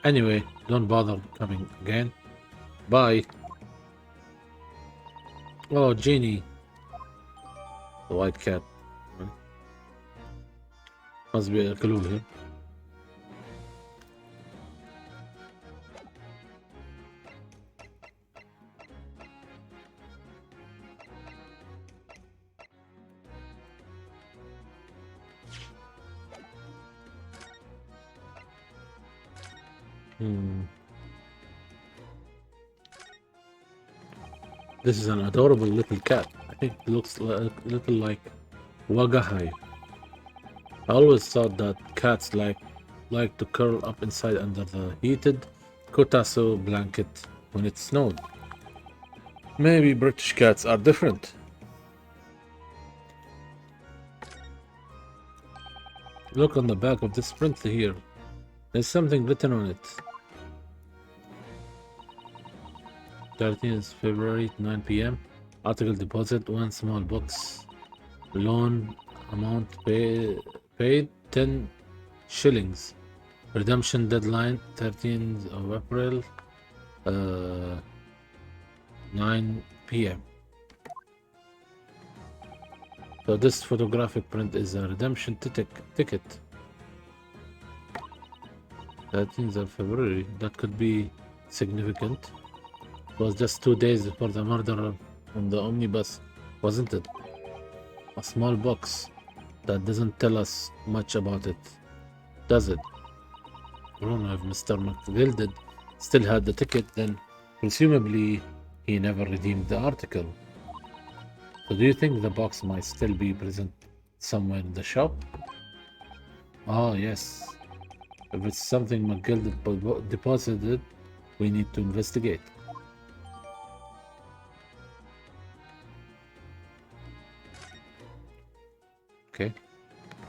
Anyway, don't bother coming again. Bye. Oh, Genie. The white cat. Must be a clue here. This is an adorable little cat. I think it looks a little like Wagahai. I always thought that cats like to curl up inside under the heated Kotasu blanket when it snowed. Maybe British cats are different. Look on the back of this print here. There's something written on it. 13th February, 9 p.m. Article deposit, 1 small box. Loan amount paid 10 shillings. Redemption deadline 13th of April, 9 p.m. So this photographic print is a redemption ticket. 13th of February, that could be significant. It was just 2 days before the murder on the omnibus, wasn't it? A small box that doesn't tell us much about it, does it? I don't know if Mr. McGilded still had the ticket, then presumably he never redeemed the article. So do you think the box might still be present somewhere in the shop? Oh yes. If it's something McGilded deposited, we need to investigate. Okay,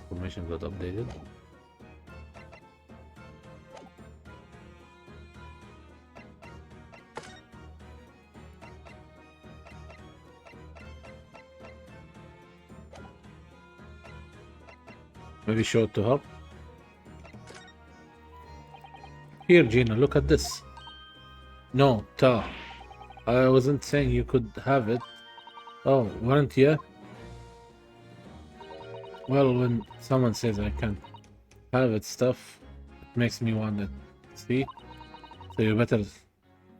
information got updated. Maybe show it to her. Here, Gina, look at this. No, Ta. I wasn't saying you could have it. Oh, weren't you? Well, when someone says I can't have it stuff, it makes me want it. See? So you better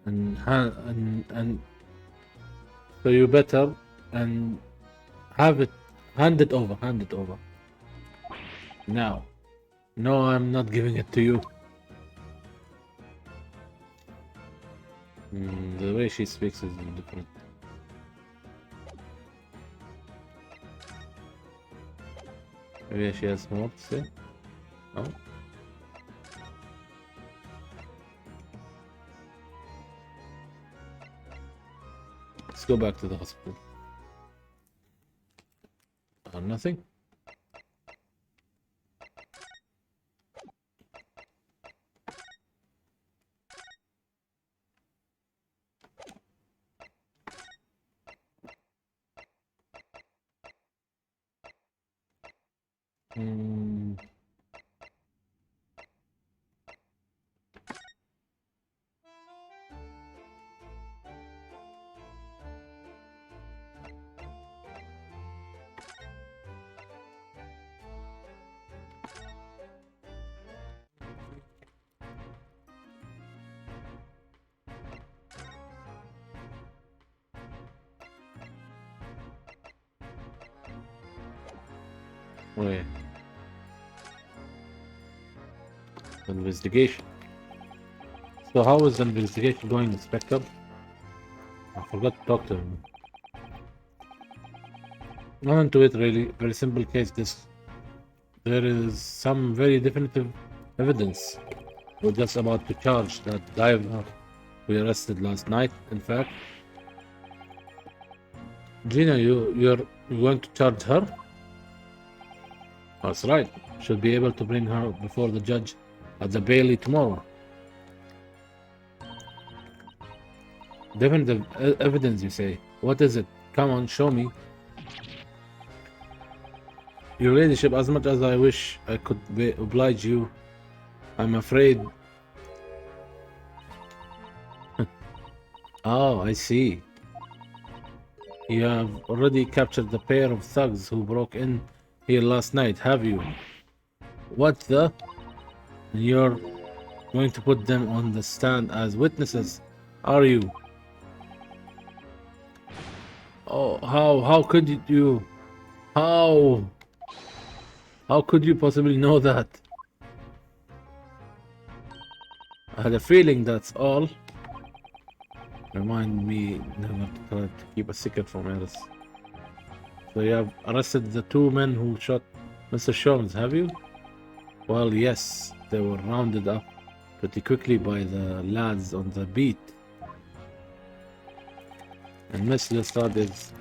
and so you better and have it. Hand it over. Hand it over. Now. No, I'm not giving it to you. The way she speaks is different. Maybe she has more to say? No? Let's go back to the hospital. Nothing? Wait. Investigation. So how is the investigation going, Inspector? I forgot to talk to him. Not into it really. Very simple case this. There is some very definitive evidence. We're just about to charge that diver we arrested last night, in fact. Gina, you're going to charge her? That's right. Should be able to bring her before the judge at the Bailey tomorrow. Definitive evidence, you say. What is it? Come on, show me. Your ladyship, as much as I wish I could oblige you, I'm afraid. Oh, I see. You have already captured the pair of thugs who broke in here last night, have you? What the? You're going to put them on the stand as witnesses, are you? Oh, how could you? How? How could you possibly know that? I had a feeling, that's all. Remind me never to try to keep a secret from Eris. So you have arrested the two men who shot Mr. Sholmes, have you? Well, yes, they were rounded up pretty quickly by the lads on the beat. And Miss Lestrade is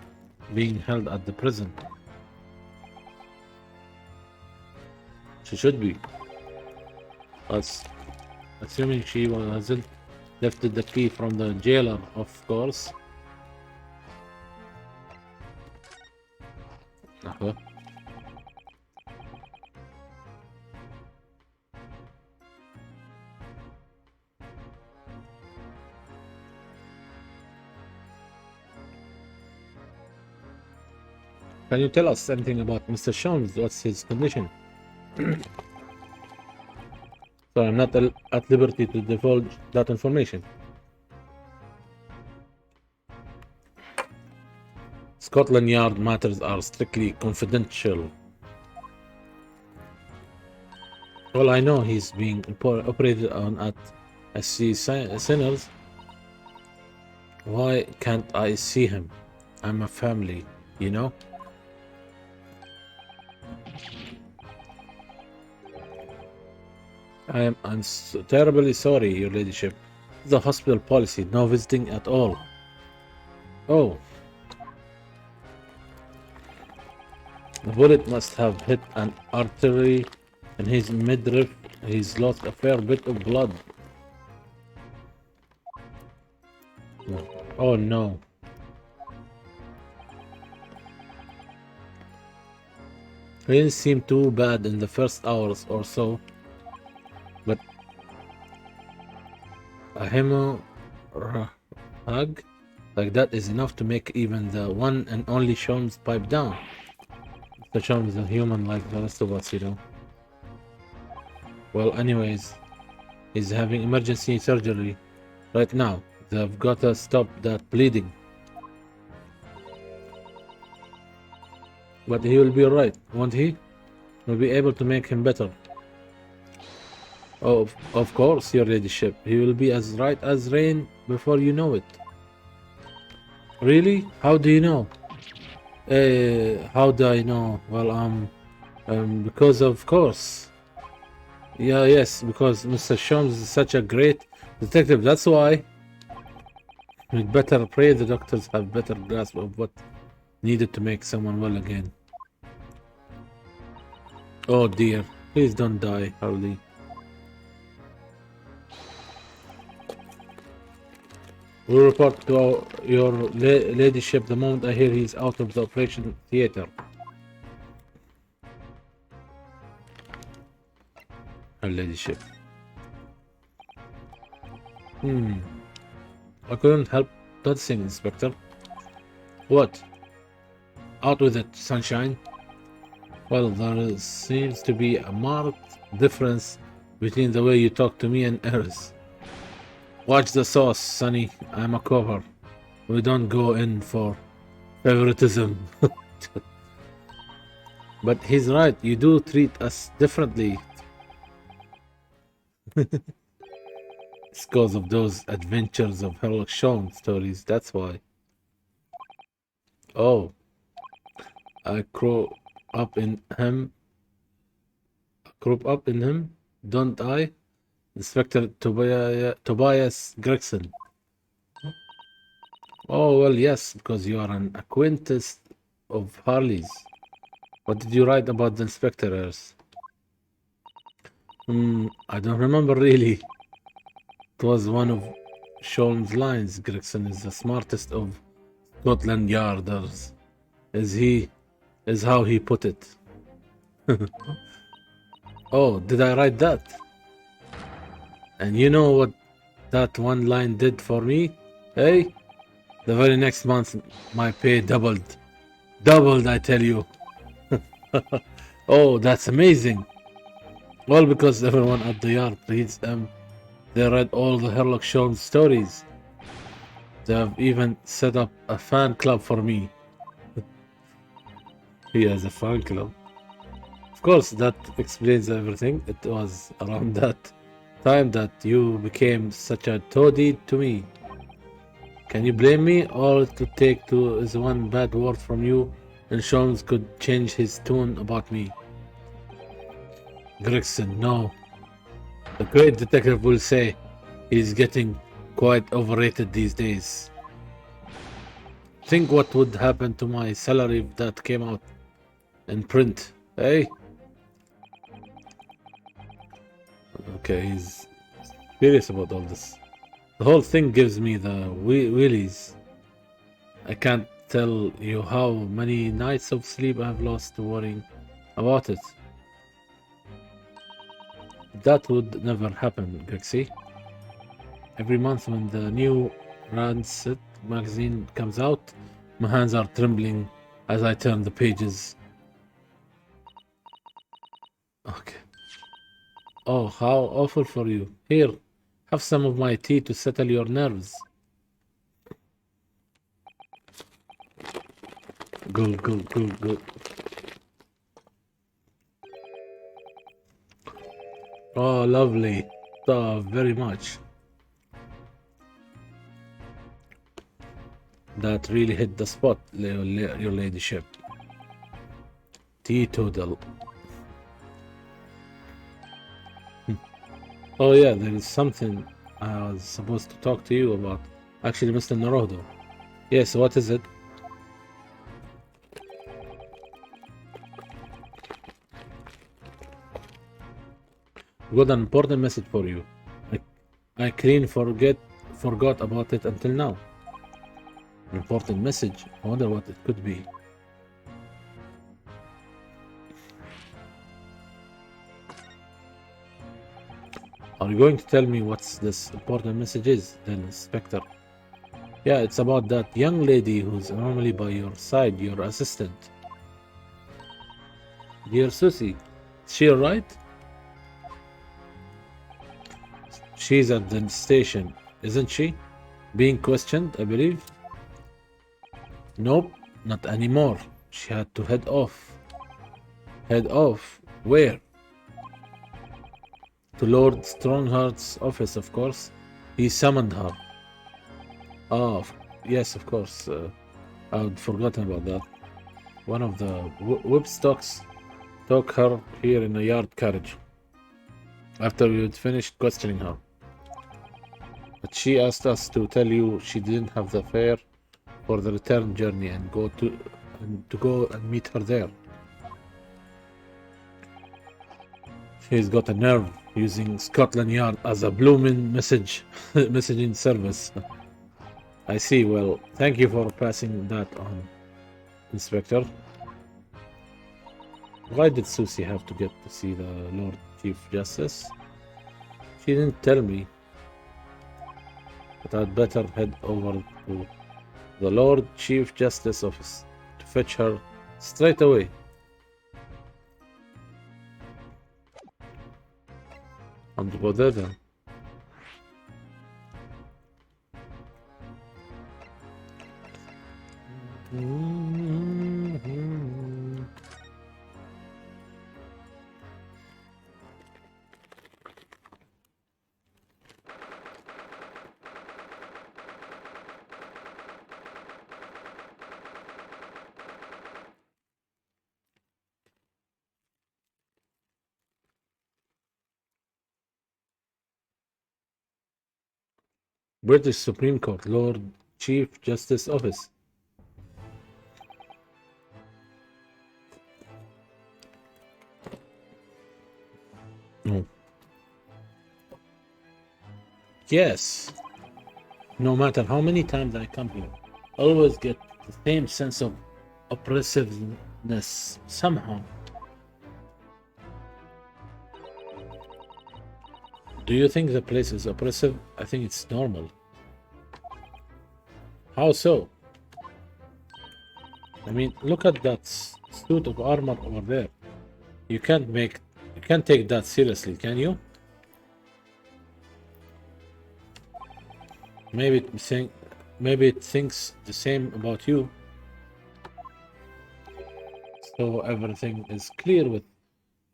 being held at the prison. She should be. Assuming she hasn't lifted the key from the jailer, of course. Uh-huh. Can you tell us anything about Mr. Sholmes? What's his condition? So I'm not at liberty to divulge that information. Scotland Yard matters are strictly confidential. Well, I know he's being operated on at SC Sinners. Why can't I see him? I'm a family, you know? I'm so terribly sorry, your ladyship. The hospital policy, no visiting at all. Oh. The bullet must have hit an artery in his midriff. He's lost a fair bit of blood. Oh no. He didn't seem too bad in the first hours or so, but a hemorrhage like that is enough to make even the one and only Sholmes pipe down. The Sholmes is a human like the rest of us, you know. Well, anyways, he's having emergency surgery right now. They've got to stop that bleeding. But he will be alright, won't he? We'll be able to make him better. Oh, of course, your ladyship. He will be as right as rain before you know it. Really? How do you know? How do I know? Well, because of course. Yeah, yes, because Mr. Sholmes is such a great detective. That's why. We'd better pray the doctors have better grasp of what needed to make someone well again. Oh dear, please don't die, Harley. We'll report to your ladyship the moment I hear he's out of the operation theater. Her ladyship. I couldn't help noticing, Inspector. What? Out with it, sunshine. Well, there seems to be a marked difference between the way you talk to me and Eris. Watch the sauce, Sonny. I'm a cover. We don't go in for favoritism. But he's right. You do treat us differently. It's because of those adventures of Sherlock Holmes stories. That's why. Oh. I grew up in him. Don't I? Inspector Tobias Gregson. Oh, well, yes, because you are an acquaintance of Harley's. What did you write about the inspectors? I don't remember really. It was one of Sean's lines. Gregson is the smartest of Scotland Yarders. Is how he put it. Oh, did I write that? And you know what that one line did for me? Hey? The very next month, my pay doubled. Doubled, I tell you. Oh, that's amazing. All because everyone at the yard reads them. They read all the Herlock Sholmes stories. They have even set up a fan club for me. He has a fan club. Of course, that explains everything. It was around that time that you became such a toady to me. Can you blame me? All it would take to is one bad word from you, and Sholmes could change his tune about me. Gregson, no. The great detective will say he's getting quite overrated these days. Think what would happen to my salary if that came out in print, eh? Okay, he's serious about all this. The whole thing gives me the wheelies. I can't tell you how many nights of sleep I've lost worrying about it. That would never happen, Grixie. Every month when the new Rancid magazine comes out, my hands are trembling as I turn the pages. Okay. Oh, how awful for you. Here, have some of my tea to settle your nerves. Good, good, good, good. Oh, lovely. Oh, very much. That really hit the spot, your ladyship. Teetotal. Oh yeah, there is something I was supposed to talk to you about. Actually, Mr. Naruto. Yes, what is it? Got an important message for you. I clean forgot about it until now. An important message? I wonder what it could be. Are you going to tell me what this important message is, then, Inspector? Yeah, it's about that young lady who's normally by your side, your assistant. Dear Susie, is she alright? She's at the station, isn't she? Being questioned, I believe? Nope, not anymore. She had to head off. Head off? Where? To Lord Strongheart's office, of course. He summoned her. Oh, yes, of course. I'd forgotten about that. One of the whipstocks took her here in a yard carriage after we had finished questioning her. But she asked us to tell you she didn't have the fare for the return journey and to go and meet her there. She's got a nerve using Scotland Yard as a blooming messaging service. I see. Well, thank you for passing that on, Inspector. Why did Susie have to get to see the Lord Chief Justice? She didn't tell me. But I'd better head over to the Lord Chief Justice office to fetch her straight away. I'm to go there then. British Supreme Court, Lord Chief Justice Office. Oh. Yes. No matter how many times I come here, I always get the same sense of oppressiveness somehow. Do you think the place is oppressive? I think it's normal. How so? I mean, look at that suit of armor over there. You can't take that seriously, can you? Maybe it thinks the same about you. So everything is clear with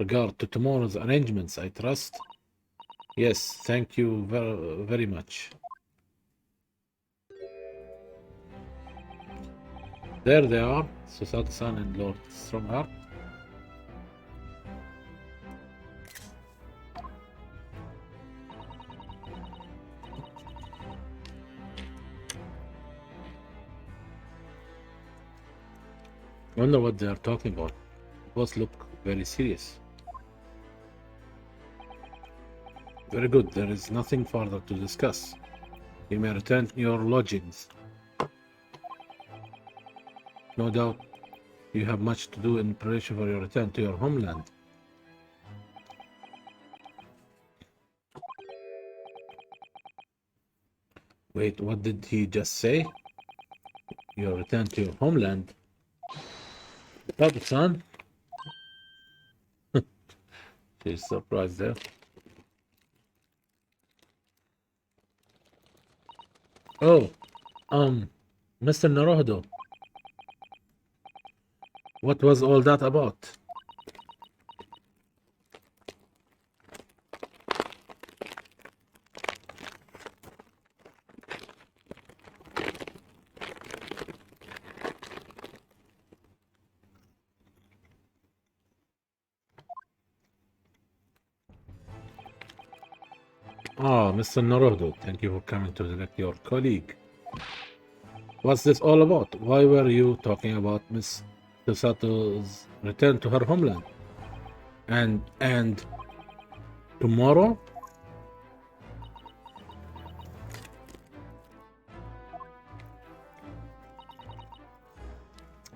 regard to tomorrow's arrangements, I trust. Yes, thank you very, very much. There they are, Susato-san and Lord Strongheart. Wonder what they are talking about. Both look very serious. Very good, there is nothing further to discuss. You may return to your lodgings. No doubt you have much to do in preparation for your return to your homeland. Wait, what did he just say? Your return to your homeland? Papa-san? She's surprised there. Oh, Mr. Naruhodo. What was all that about? Ah, Mr. Naruhodo, thank you for coming to select your colleague. What's this all about? Why were you talking about Miss Tosato's return to her homeland? And tomorrow?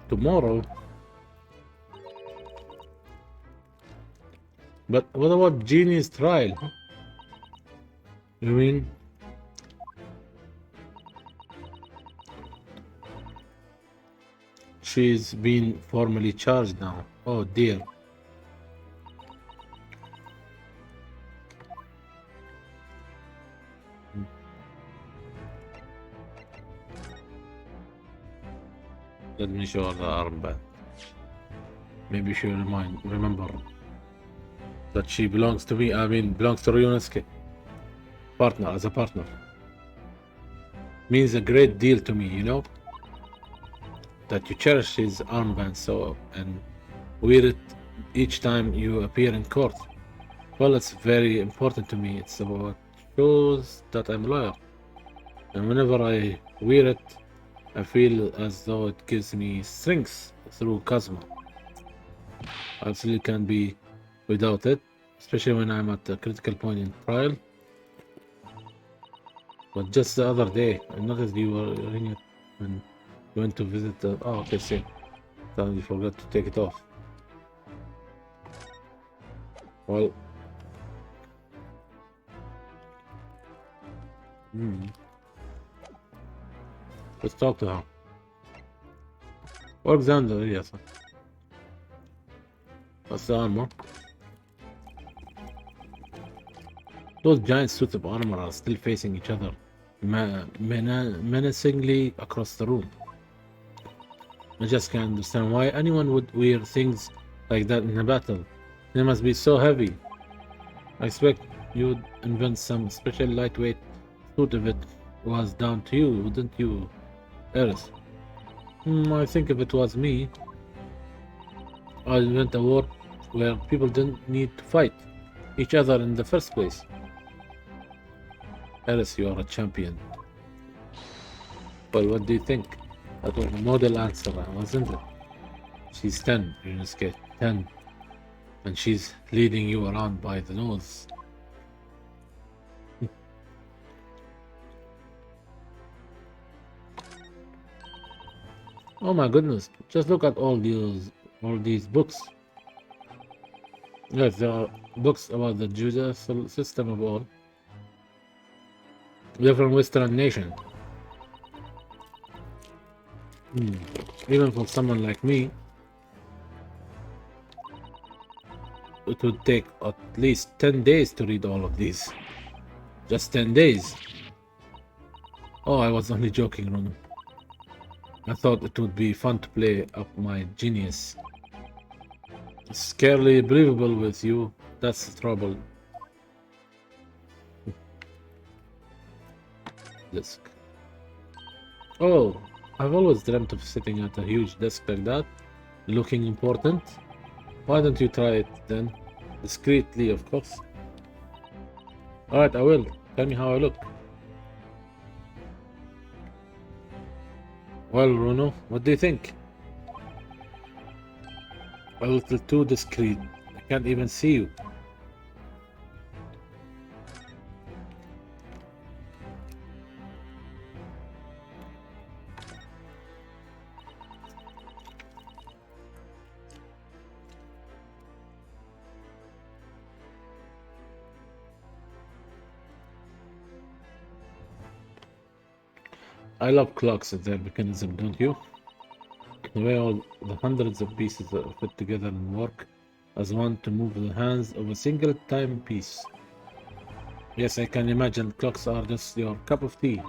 Tomorrow? But what about Jeannie's trial? You mean? She's been formally charged now. Oh dear. Let me show her the armband. Maybe she'll remember that she belongs to me. I mean, belongs to Ryunosuke. Partner, as a partner. Means a great deal to me, you know? That you cherish his armband so and wear it each time you appear in court. Well, it's very important to me. It's about shows that I'm loyal. And whenever I wear it, I feel as though it gives me strength through Kazuma. I absolutely can't be without it, especially when I'm at a critical point in trial. But just the other day, I noticed you were wearing it when you went to visit the... Oh, okay, see. Then you forgot to take it off. Well... Let's talk to her. Alexander, yes. What's the armor? Those giant suits of armor are still facing each other menacingly across the room. I just can't understand why anyone would wear things like that in a battle. They must be so heavy. I expect you'd invent some special lightweight suit if it was down to you, wouldn't you, Eris? I think if it was me, I'd invent a war where people didn't need to fight each other in the first place. Eris, you are a champion. Well, what do you think? That was a model answer, wasn't it? She's 10, Ryunosuke, 10. And she's leading you around by the nose. Oh my goodness! Just look at all these books. Yes, there are books about the judicial system of all different Western nation. Hmm. Even for someone like me, it would take at least 10 days to read all of these. Just 10 days. Oh, I was only joking, Rono. I thought it would be fun to play up my genius. It's scarcely believable with you. That's the trouble. Desk. Oh, I've always dreamt of sitting at a huge desk like that, looking important. Why don't you try it then? Discreetly, of course. Alright, I will. Tell me how I look. Well, Bruno, what do you think? A little too discreet. I can't even see you. I love clocks and their mechanism, don't you? The way all the hundreds of pieces are fit together and work as one to move the hands of a single timepiece. Yes, I can imagine clocks are just your cup of tea.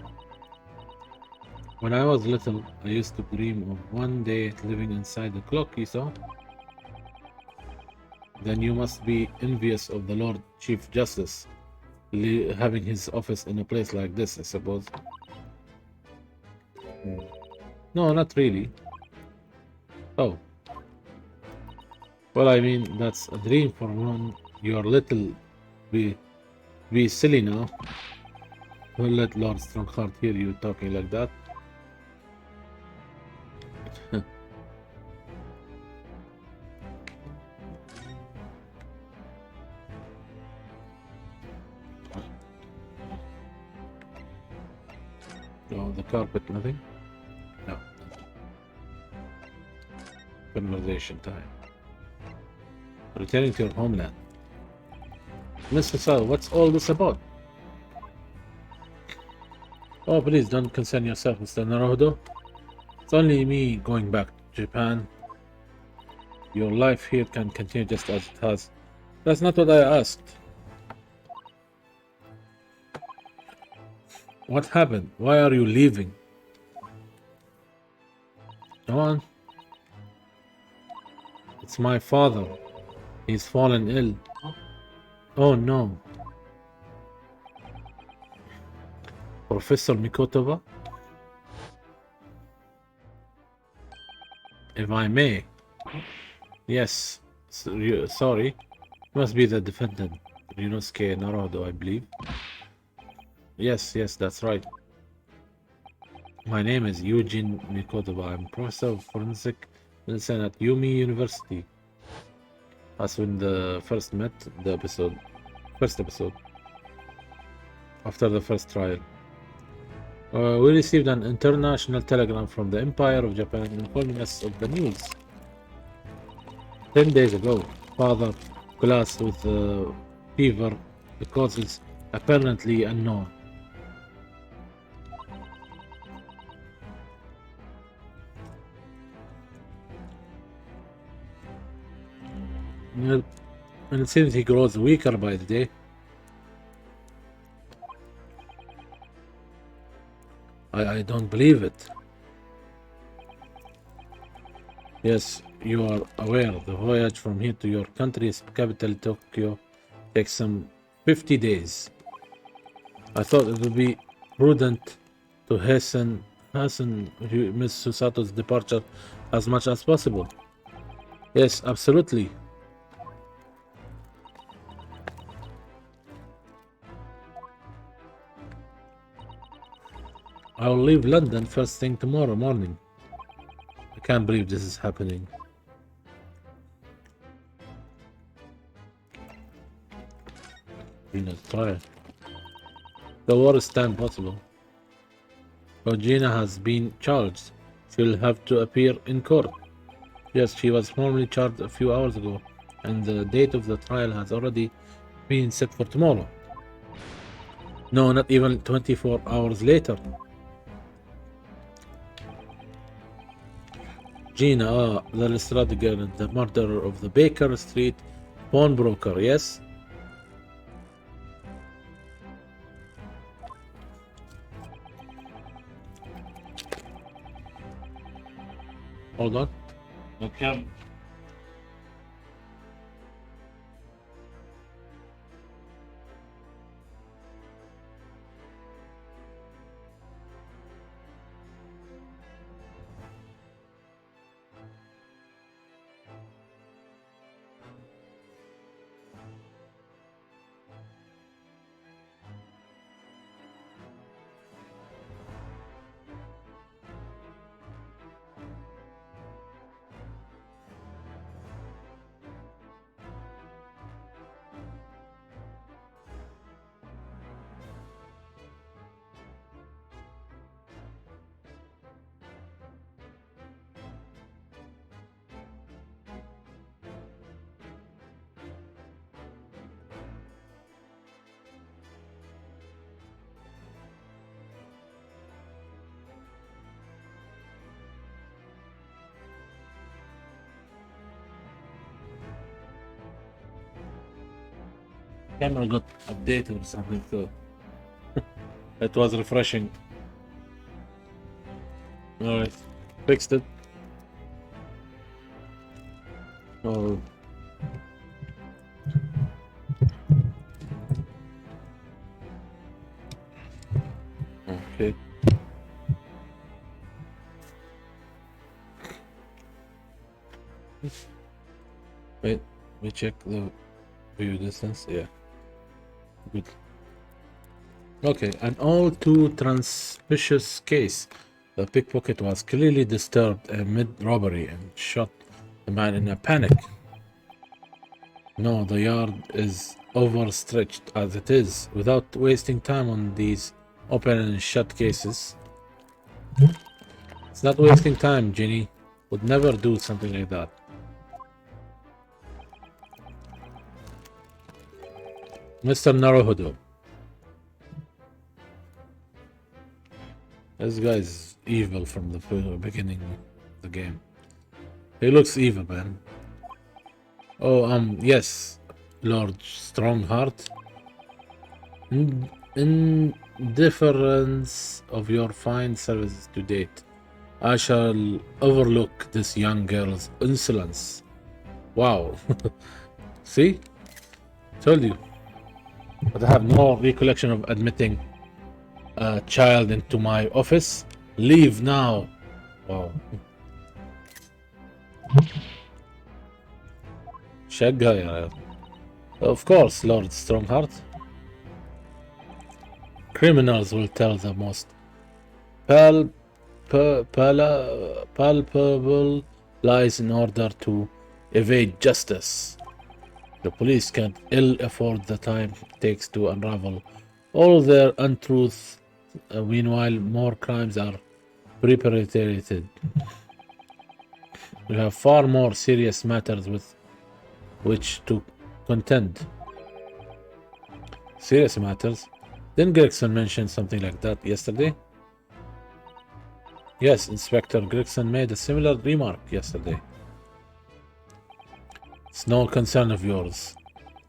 When I was little, I used to dream of one day living inside a clock, you saw? Then you must be envious of the Lord Chief Justice, having his office in a place like this, I suppose. No, not really. Oh. Well, I mean, that's a dream for one. You're little. Be silly now. Don't let Lord Strongheart hear you talking like that. Oh, the carpet, nothing? No. Conversation time. Returning to your homeland. Mr. Sal, what's all this about? Oh, please don't concern yourself, Mr. Naruhodo. It's only me going back to Japan. Your life here can continue just as it has. That's not what I asked. What happened? Why are you leaving? Come on. It's my father. He's fallen ill. Oh no. Professor Mikotoba? If I may. Yes. Sorry. Must be the defendant. Ryunosuke Naruhodo, I believe. Yes, that's right. My name is Eugene Mikotoba. I'm professor of forensic medicine at Yumi University. That's when the first met the first episode. After the first trial. We received an international telegram from the Empire of Japan informing us of the news. 10 days ago, father collapsed with fever. The cause is apparently unknown. And it seems he grows weaker by the day. I don't believe it. Yes, you are aware the voyage from here to your country's capital, Tokyo, takes some 50 days. I thought it would be prudent to hasten Miss Susato's departure as much as possible. Yes, absolutely. I'll leave London first thing tomorrow morning. I can't believe this is happening. Try. The worst time possible. Regina has been charged. She'll have to appear in court. Yes, she was formally charged a few hours ago, and the date of the trial has already been set for tomorrow. No, not even 24 hours later. Gina, the Lestrade girl, the murderer of the Baker Street pawnbroker, yes? Hold on.
Okay.
Camera got updated or something, so it was refreshing. Alright, fixed it. Oh. Okay. Wait, we check the view distance. Yeah. Good. Okay, an all too transsuspicious case. The pickpocket was clearly disturbed amid robbery and shot the man in a panic. No, the yard is overstretched as it is. Without wasting time on these open and shut cases. It's not wasting time, Ginny. Would never do something like that. Mr. Naruhodo. This guy's evil from the beginning of the game. He looks evil, man. Oh, yes, Lord Strongheart. In deference of your fine services to date, I shall overlook this young girl's insolence. Wow. See? Told you. But I have no recollection of admitting a child into my office. Leave now. Wow. Shagga. Of course, Lord Strongheart. Criminals will tell the most palpable lies in order to evade justice. The police can't ill afford the time it takes to unravel all their untruths. Meanwhile, more crimes are perpetrated. We have far more serious matters with which to contend. Serious matters? Didn't Gregson mention something like that yesterday? Yes, Inspector Gregson made a similar remark yesterday. It's no concern of yours,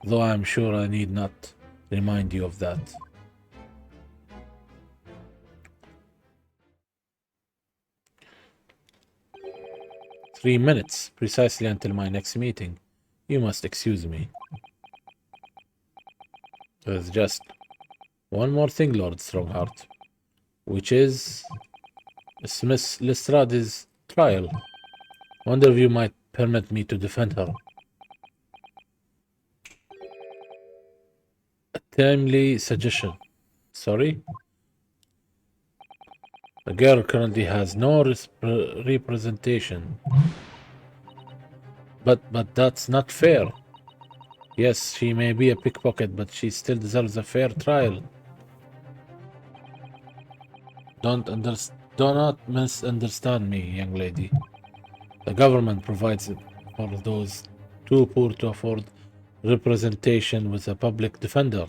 though I am sure I need not remind you of that. "3 minutes, precisely until my next meeting. You must excuse me." There's just one more thing, Lord Strongheart, which is Miss Lestrade's trial. Wonder if you might permit me to defend her. A timely suggestion. Sorry? The girl currently has no representation. But that's not fair. Yes, she may be a pickpocket, but she still deserves a fair trial. Don't Do not misunderstand me, young lady. The government provides it for those too poor to afford representation with a public defender.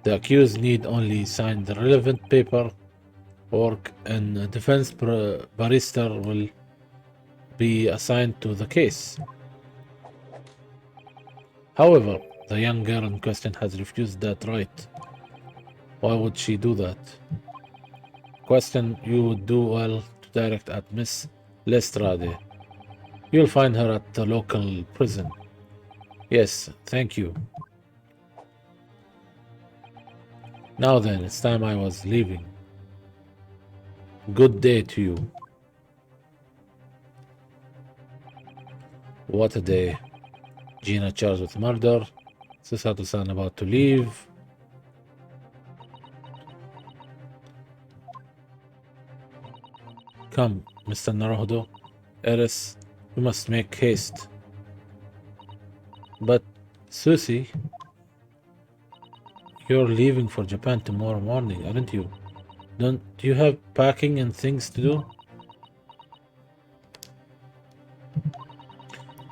The accused need only sign the relevant paperwork and a defense barrister will be assigned to the case. However, the young girl in question has refused that right. Why would she do that? Question you would do well to direct at Miss Lestrade. You'll find her at the local prison. Yes, thank you. Now then, it's time I was leaving. Good day to you. What a day. Gina charged with murder. Susato-san about to leave. Come, Mr. Naruhodo. Eris, we must make haste. But, Susie, you're leaving for Japan tomorrow morning, aren't you? Don't you have packing and things to do?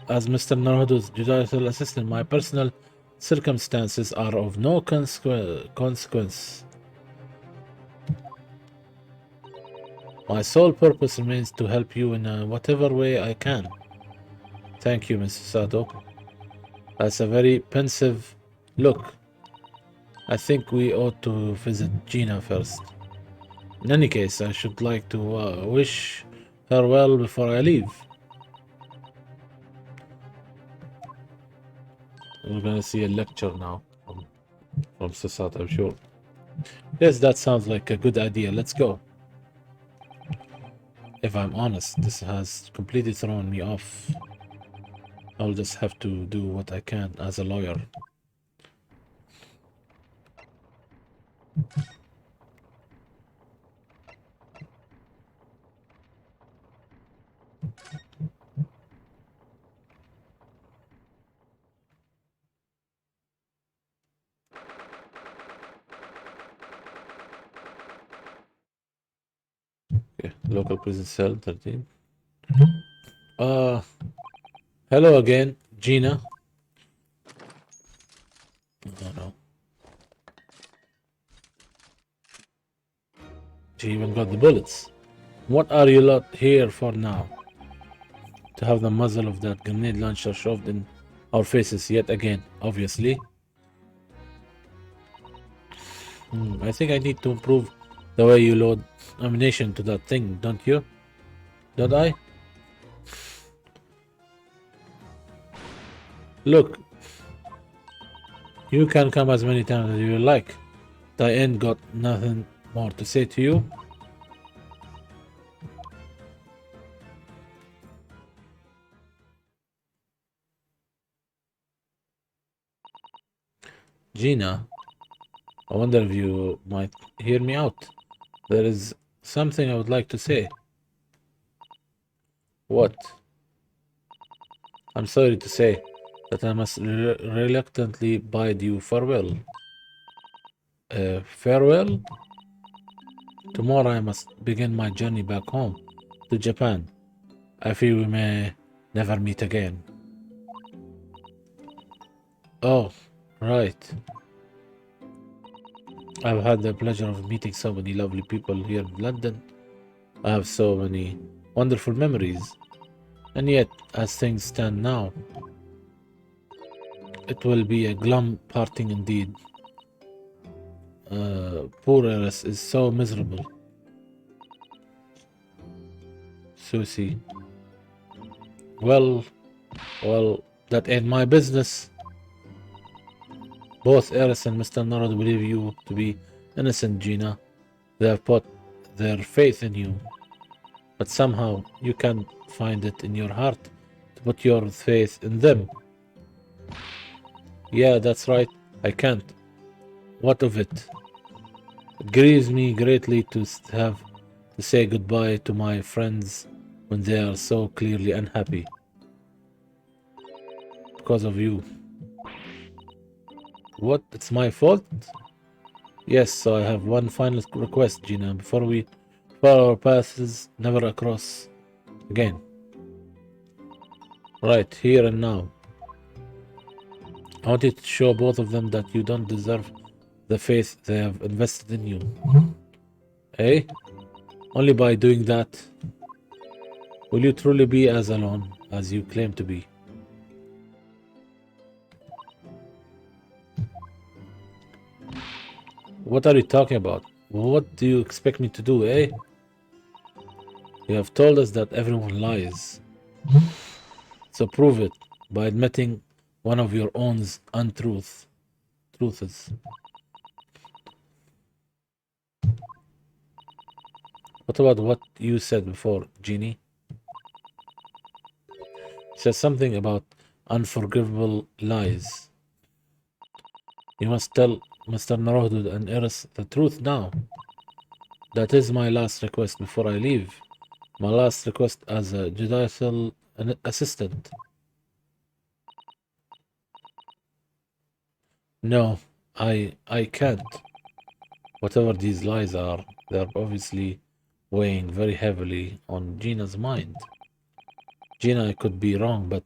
As Mr. Naruhodo's judicial assistant, my personal circumstances are of no consequence. My sole purpose remains to help you in whatever way I can. Thank you, Mrs. Sato. That's a very pensive look. I think we ought to visit Gina first. In any case, I should like to wish her well before I leave. We're gonna see a lecture now from Sasato, I'm sure. Yes, that sounds like a good idea. Let's go. If I'm honest, this has completely thrown me off. I'll just have to do what I can as a lawyer. Okay, local prison cell 13. Hello again, Gina. Oh no. She even got the bullets. What are you lot here for now? To have the muzzle of that grenade launcher shoved in our faces yet again, obviously. I think I need to improve the way you load ammunition to that thing, don't you? Don't I? Look, you can come as many times as you like. I ain't got nothing more to say to you. Gina, I wonder if you might hear me out. There is something I would like to say. What? I'm sorry to say that I must reluctantly bid you farewell. Farewell? Tomorrow I must begin my journey back home to Japan. I fear we may never meet again. Oh, right. I've had the pleasure of meeting so many lovely people here in London. I have so many wonderful memories. And yet, as things stand now, it will be a glum parting indeed. Poor Eris is so miserable. Susie. Well, that ain't my business. Both Eris and Mr. Narod believe you to be innocent, Gina. They have put their faith in you. But somehow you can't find it in your heart to put your faith in them. Yeah, that's right. I can't. What of it? It grieves me greatly to have to say goodbye to my friends when they are so clearly unhappy. Because of you. What? It's my fault? Yes, so I have one final request, Gina. Before follow our paths, never across again. Right, here and now. I wanted to show both of them that you don't deserve the faith they have invested in you. Eh? Only by doing that will you truly be as alone as you claim to be. What are you talking about? What do you expect me to do, eh? You have told us that everyone lies. So prove it by admitting one of your own truths. What about what you said before, Genie? You said something about unforgivable lies. You must tell Mr. Narohdud and Eris the truth now. That is my last request before I leave. My last request as a judicial assistant. No, I can't. Whatever these lies are, they're obviously weighing very heavily on Gina's mind. Gina, I could be wrong, but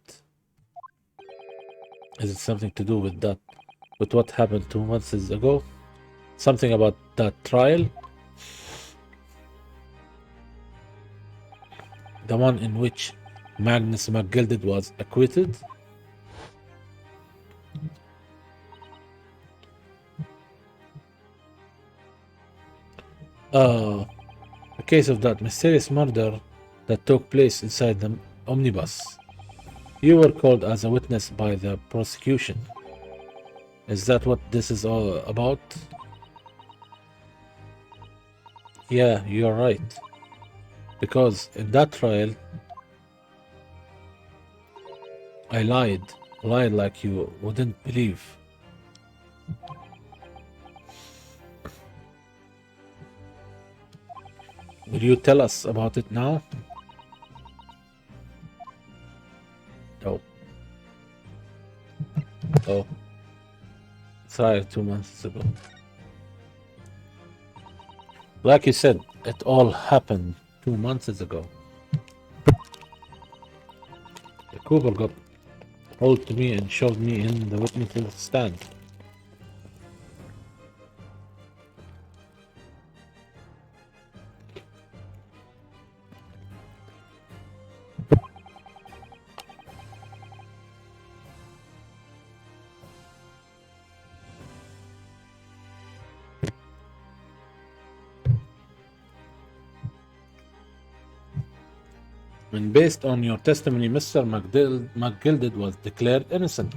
is it something to do with that? With what happened 2 months ago? Something about that trial? The one in which Magnus McGilded was acquitted? A case of that mysterious murder that took place inside the omnibus. You were called as a witness by the prosecution. Is that what this is all about? Yeah, you're right. Because in that trial, I lied like you wouldn't believe. Will you tell us about it now? Oh. Oh. Sorry, 2 months ago. Like you said, it all happened 2 months ago. The Cooper got hold to me and shoved me in the witness stand. And based on your testimony, Mr. McGilded was declared innocent.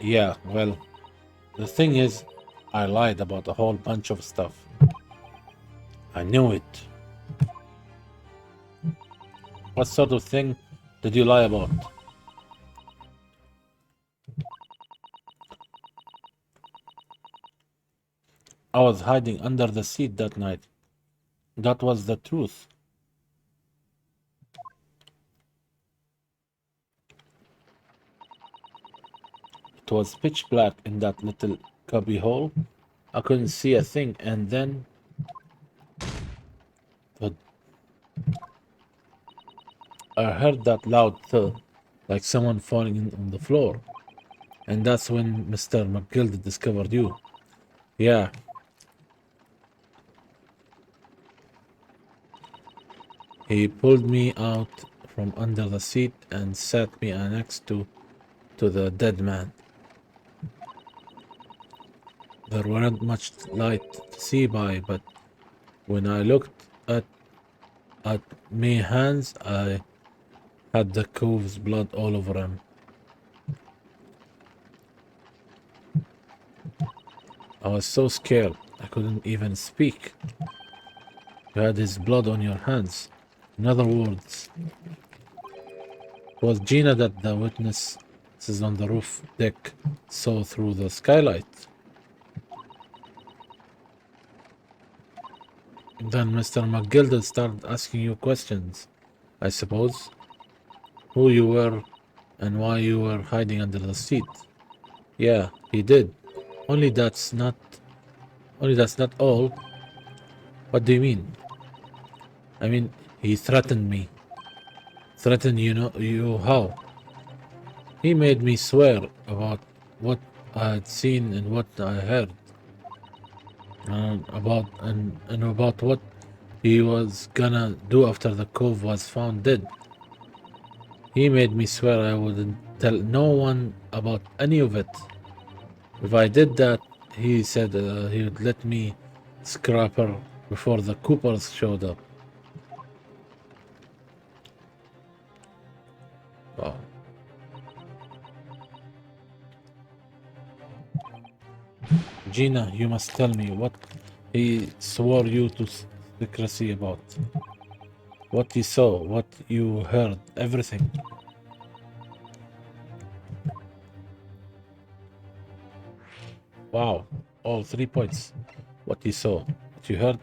Yeah, well, the thing is, I lied about a whole bunch of stuff. I knew it. What sort of thing did you lie about? I was hiding under the seat that night. That was the truth. It was pitch black in that little cubby hole. I couldn't see a thing, and then I heard that loud thud, like someone falling on the floor. And that's when Mr. McGill discovered you. Yeah. He pulled me out from under the seat and sat me next to the dead man. There weren't much light to see by, but when I looked at my hands, I had the cove's blood all over him. I was so scared, I couldn't even speak. You had his blood on your hands. In other words, it was Gina that the witnesses on the roof deck saw through the skylight. Then Mr. McGilded started asking you questions, I suppose. Who you were and why you were hiding under the seat. Yeah, he did. Only that's not all. What do you mean? I mean, he threatened me. Threatened you how? He made me swear about what I had seen and what I heard. And about what he was gonna do after the cove was found dead. He made me swear I wouldn't tell no one about any of it. If I did that, he said he would let me scrap her before the Coopers showed up. Wow. Gina, you must tell me what he swore you to secrecy about. What you saw, what you heard, everything. Wow, all 3 points. What you saw, what you heard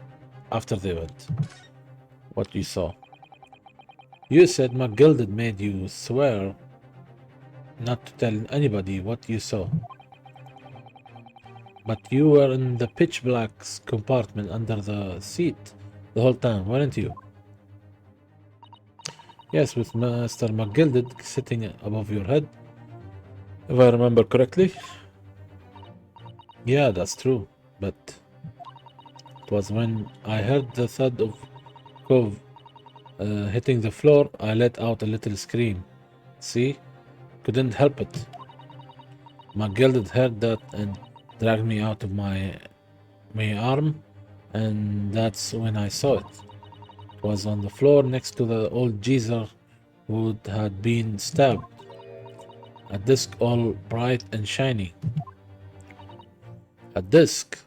after the event. What you saw. You said McGilded made you swear not to tell anybody what you saw. But you were in the pitch black compartment under the seat the whole time, weren't you? Yes, with Mr. McGilded sitting above your head. If I remember correctly. Yeah, that's true. But it was when I heard the thud of Cove hitting the floor, I let out a little scream. See? Couldn't help it. McGilded heard that and dragged me out of my arm, and that's when I saw it. It was on the floor next to the old geezer who had been stabbed. A disc all bright and shiny. A disc?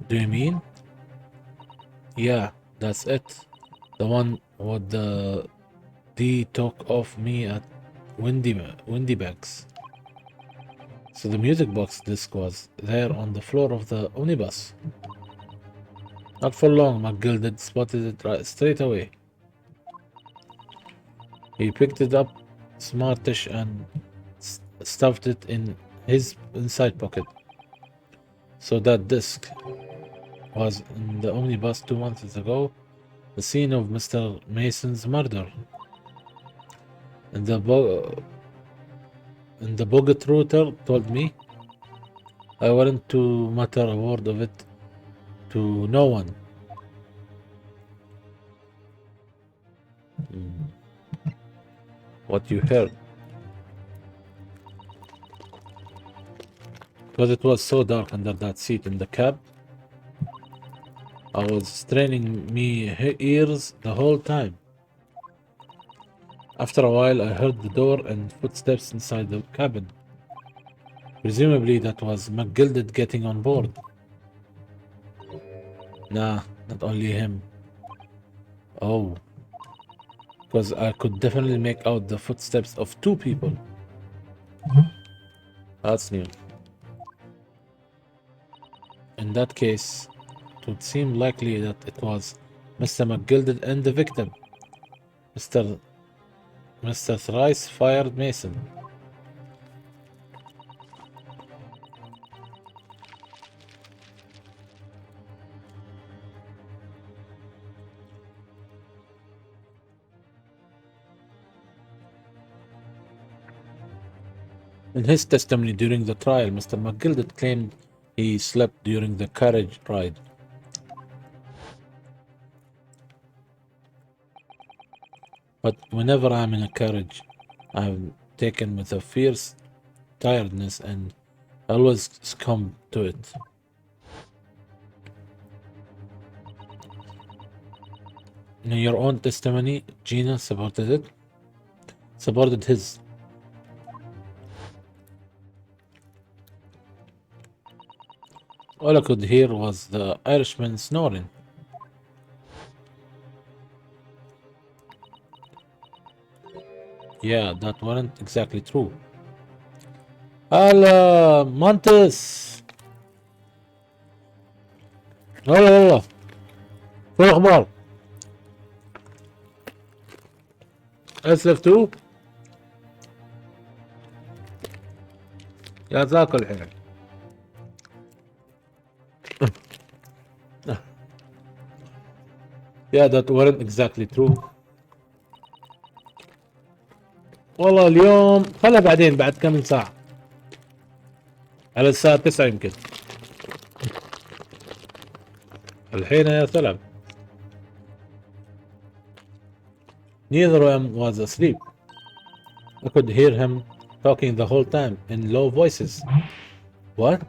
Do you mean? Yeah, that's it. The one with the D talk of me at Windy Banks. So the music box disc was there on the floor of the omnibus. Not for long, McGilded spotted it straight away. He picked it up, smartish, and stuffed it in his inside pocket. So that disc was in the omnibus 2 months ago, the scene of Mr. Mason's murder. And the bogot router told me I weren't to mutter a word of it to no one. What you heard? Because it was so dark under that seat in the cab. I was straining me ears the whole time. After a while, I heard the door and footsteps inside the cabin. Presumably, that was McGilded getting on board. Nah, not only him. Oh. Because I could definitely make out the footsteps of 2 people. That's new. In that case, it would seem likely that it was Mr. McGilded and the victim. Mr. Thrice fired Mason. In his testimony during the trial, Mr. McGilded claimed he slept during the carriage ride. But whenever I'm in a carriage, I'm taken with a fierce tiredness and I always succumb to it. In your own testimony, Gina supported his. All I could hear was the Irishman snoring. Yeah, that wasn't exactly true. هلا مانتس. هلا شو الأخبار؟ SF2 يا ذاك الحين. Yeah, that weren't exactly true. والله اليوم خلها بعدين بعد كم ساعة، على الساعة 9 يمكن. الحين يا سلام. Neither of them was asleep. I could hear him talking the whole time in low voices. What?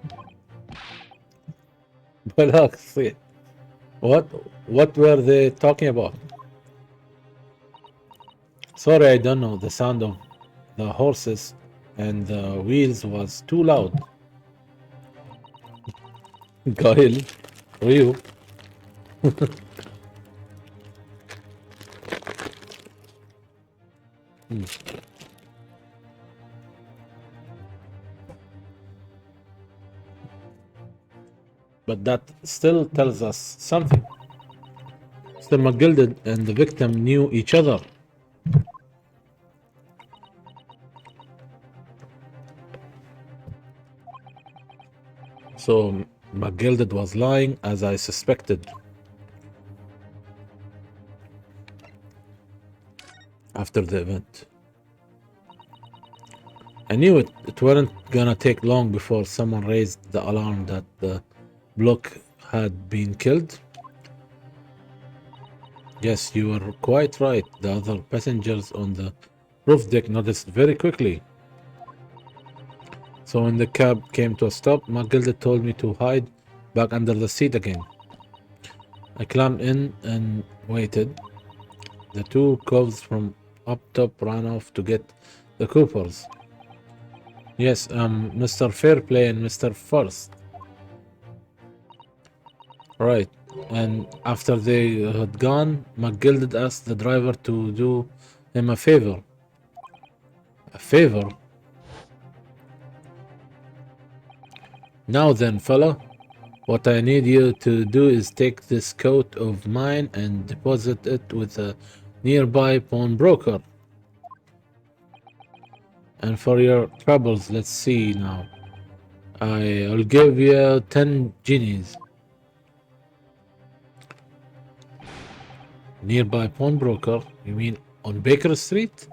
بالعكس. What were they talking about? Sorry, I don't know. The sound of the horses and the wheels was too loud. Gail, Ryu. But that still tells us something. Mr. McGilded and the victim knew each other. So McGilded was lying as I suspected. After the event, I knew it weren't gonna take long before someone raised the alarm that the block had been killed. Yes, you were quite right. The other passengers on the roof deck noticed very quickly. So when the cab came to a stop, McGilded told me to hide back under the seat again. I climbed in and waited. The two coves from up top ran off to get the Coopers. Yes, Mr. Fairplay and Mr. First. Right. And after they had gone, McGilded asked the driver to do him a favor. A favor? Now then, fella, what I need you to do is take this coat of mine and deposit it with a nearby pawnbroker. And for your troubles, let's see now. I'll give you 10 guineas. Nearby pawnbroker? You mean on Baker Street?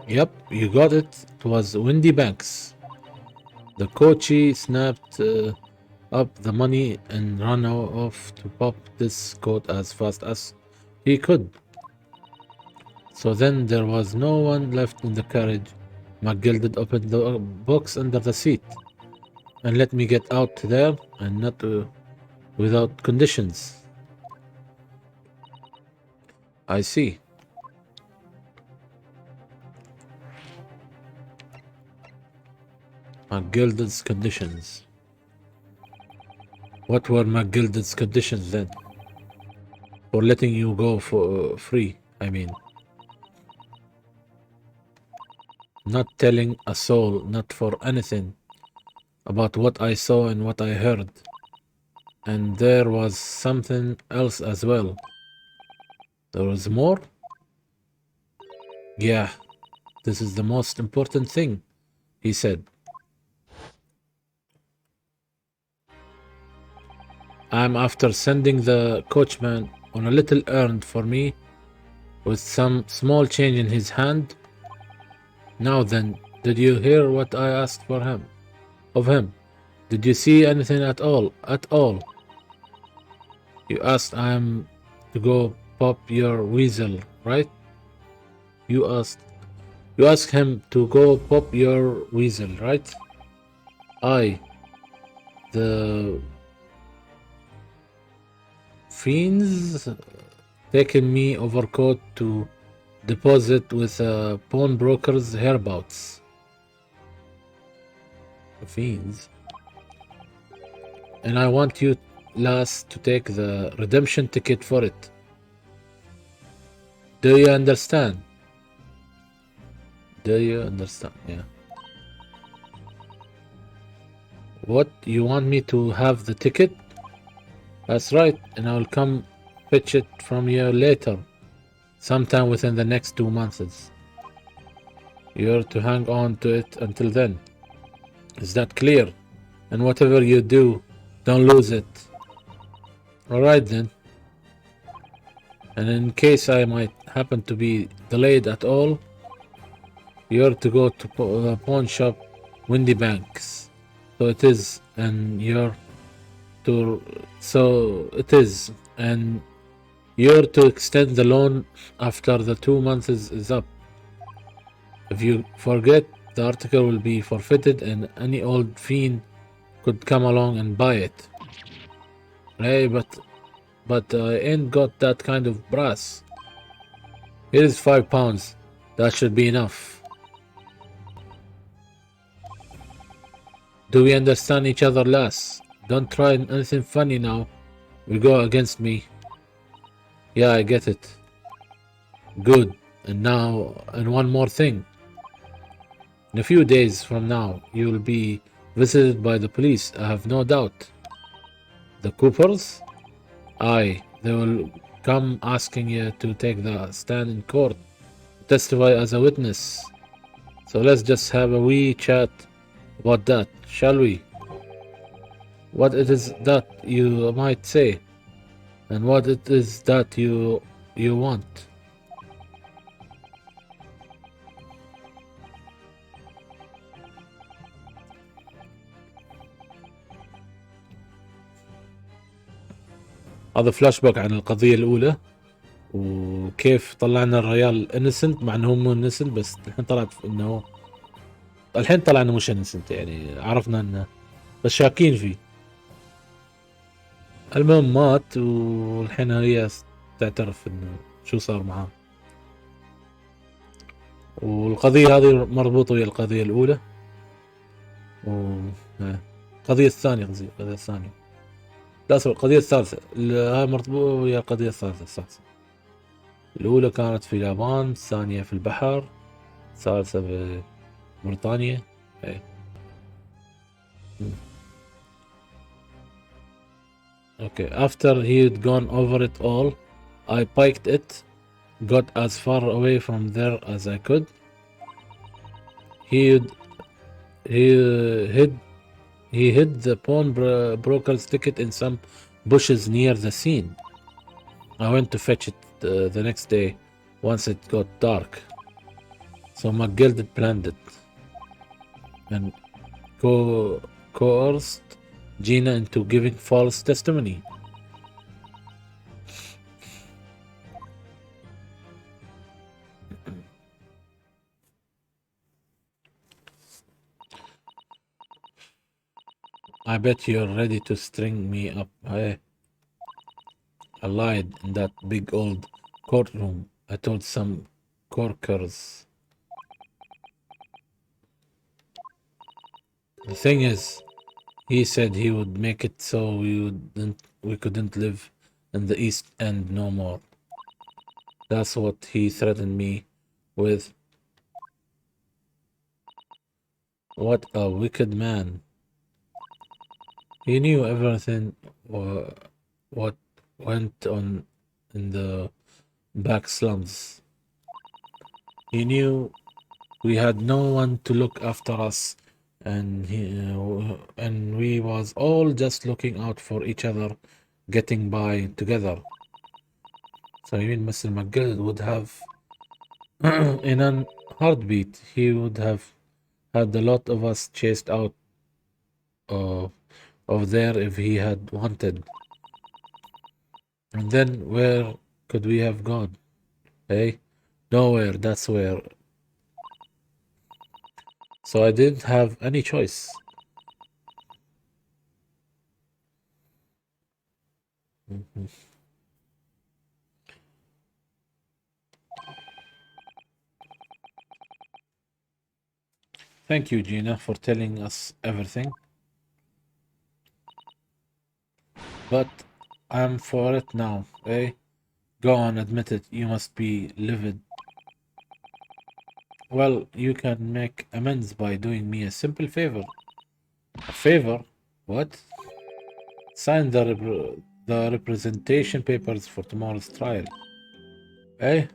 Yep, you got it. It was Windy Banks. The coachee snapped up the money and ran off to pop this coat as fast as he could. So then there was no one left in the carriage. McGilded opened the box under the seat and let me get out there, and not without conditions. I see. McGilded's conditions. What were McGilded's conditions then? For letting you go for free, I mean. Not telling a soul, not for anything, about what I saw and what I heard. And there was something else as well. There was more? Yeah, this is the most important thing, he said. I'm after sending the coachman on a little errand for me with some small change in his hand. Now then, did you hear what I asked for him? Of him? Did you see anything at all? At all? You asked I am to go pop your weasel, right? You asked him to go pop your weasel, right? The fiends taken me overcoat to deposit with a pawnbroker's hereabouts. Fiends. And I want you lass to take the redemption ticket for it. Do you understand? Do you understand? Yeah. What? You want me to have the ticket? That's right, and I'll come fetch it from you later, sometime within the next 2 months. You're to hang on to it until then. Is that clear? And whatever you do, don't lose it. Alright then. And in case I might happen to be delayed at all, you're to go to pawn shop Windy Banks. So it is, and you're to. So it is, and you're to extend the loan after the 2 months is up. If you forget, the article will be forfeited, and any old fiend could come along and buy it. Hey, but I ain't got that kind of brass. Here's £5. That should be enough. Do we understand each other, lass? Don't try anything funny now. We go against me. Yeah, I get it. Good. And now, and one more thing. In a few days from now, you will be visited by the police, I have no doubt. The Coopers? Aye, they will come asking you to take the stand in court, testify as a witness. So let's just have a wee chat about that, shall we? What it is that you might say, and what it is that you want. هذا فلاش باك عن القضية الأولى وكيف طلعنا الريال انسنت مع انه مو انسنت بس الحين طلعت انه الحين طلع انه مش انسنت يعني عرفنا انه بس شاكين فيه. المهم مات والحين هي تعترف انه شو صار معاه. والقضية هذه مربوطة ويا القضية الأولى القضية الثانية قصدي القضية الثانية لا سوري القضية الثالثة هاي مربوطة ويا القضية الثالثة صح. الأولى كانت في اليابان، الثانية في البحر، الثالثة في بريطانيا. ايه. Okay, after he'd gone over it all, I piked it, got as far away from there as I could. He hid the broker's ticket in some bushes near the scene. I went to fetch it the next day once it got dark. So McGill had planned it and coerced Gina into giving false testimony. I bet you're ready to string me up. I lied in that big old courtroom. I told some corkers. The thing is, he said he would make it so we couldn't live in the East End no more. That's what he threatened me with. What a wicked man. He knew everything what went on in the back slums. He knew we had no one to look after us, and we was all just looking out for each other, getting by together. So you mean Mr. McGill would have, in a heartbeat, he would have had a lot of us chased out of there if he had wanted. And then where could we have gone? Eh? Nowhere, that's where. So I didn't have any choice. Thank you, Gina, for telling us everything. But I'm for it now, eh? Go on, admit it. You must be livid. Well, you can make amends by doing me a simple favor. A favor? What? Sign the representation papers for tomorrow's trial. Eh?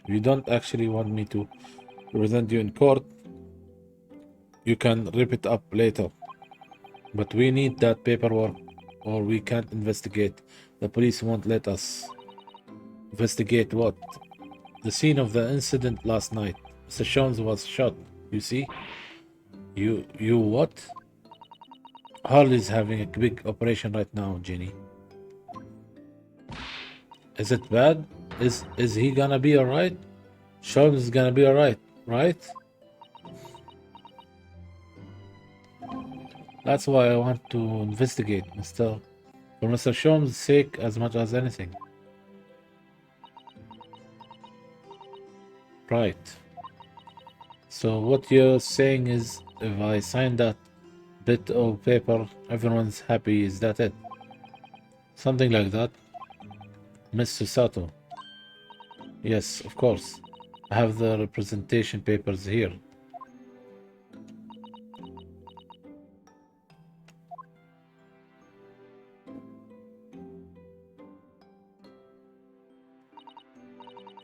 You don't actually want me to represent you in court. You can rip it up later. But we need that paperwork or we can't investigate. The police won't let us. Investigate what? The scene of the incident last night. Mr. Jones was shot. You see? You what? Harley's having a big operation right now, Jenny. Is it bad? Is he gonna be alright? Sean is gonna be alright, right? That's why I want to investigate, for Mr. Sholmes' sake as much as anything. Right. So what you're saying is if I sign that bit of paper, everyone's happy, is that it? Something like that? Mr. Sato. Yes, of course. I have the representation papers here.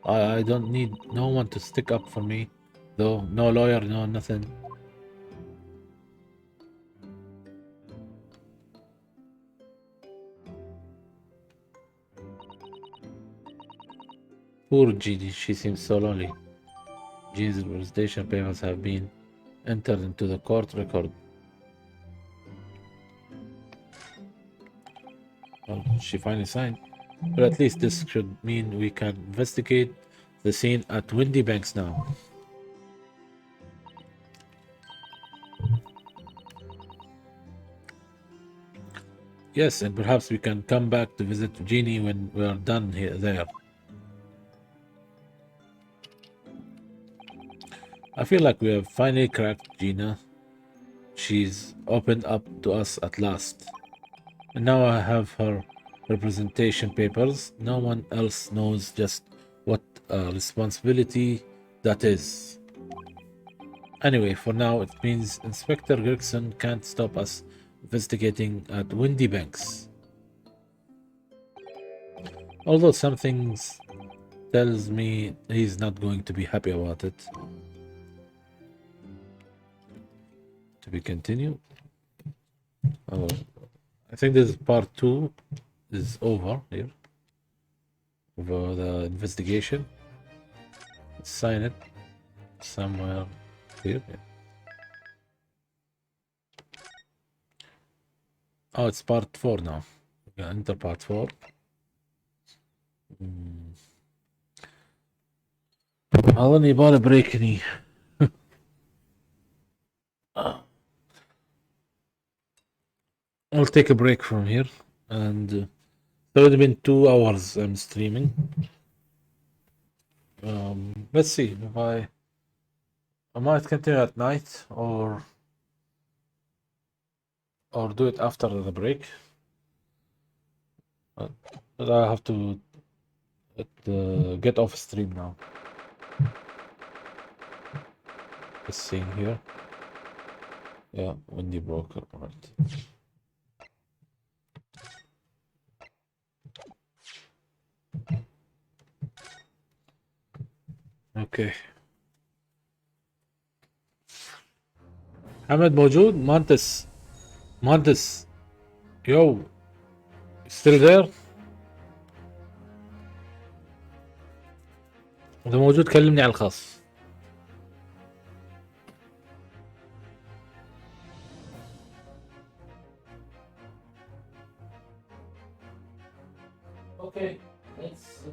I don't need no one to stick up for me, though. No lawyer, no nothing. Poor Gigi, she seems so lonely. Gigi's representation papers have been entered into the court record. Well, she finally signed. But at least this should mean we can investigate the scene at Windy Banks now. Yes, and perhaps we can come back to visit Jeannie when we are done here there. I feel like we have finally cracked Gina. She's opened up to us at last. And now I have her representation papers. No one else knows just what a responsibility that is. Anyway, for now, it means Inspector Gregson can't stop us investigating at Windy Banks. Although some things tells me he's not going to be happy about it. To be continued. Oh, I think this part 2 is over here. Over the investigation. Let's sign it somewhere here. Oh, it's part 4 now. We can enter part 4. والله يبغى بريك هني. I'll take a break from here, and it's already been 2 hours I'm streaming. Let's see if I might continue at night or do it after the break. But I have to get off stream now. Let's see here. Yeah, Windy Broker, right. اوكي حمد موجود مهندس يو still there اذا موجود كلمني على الخاص اوكي let's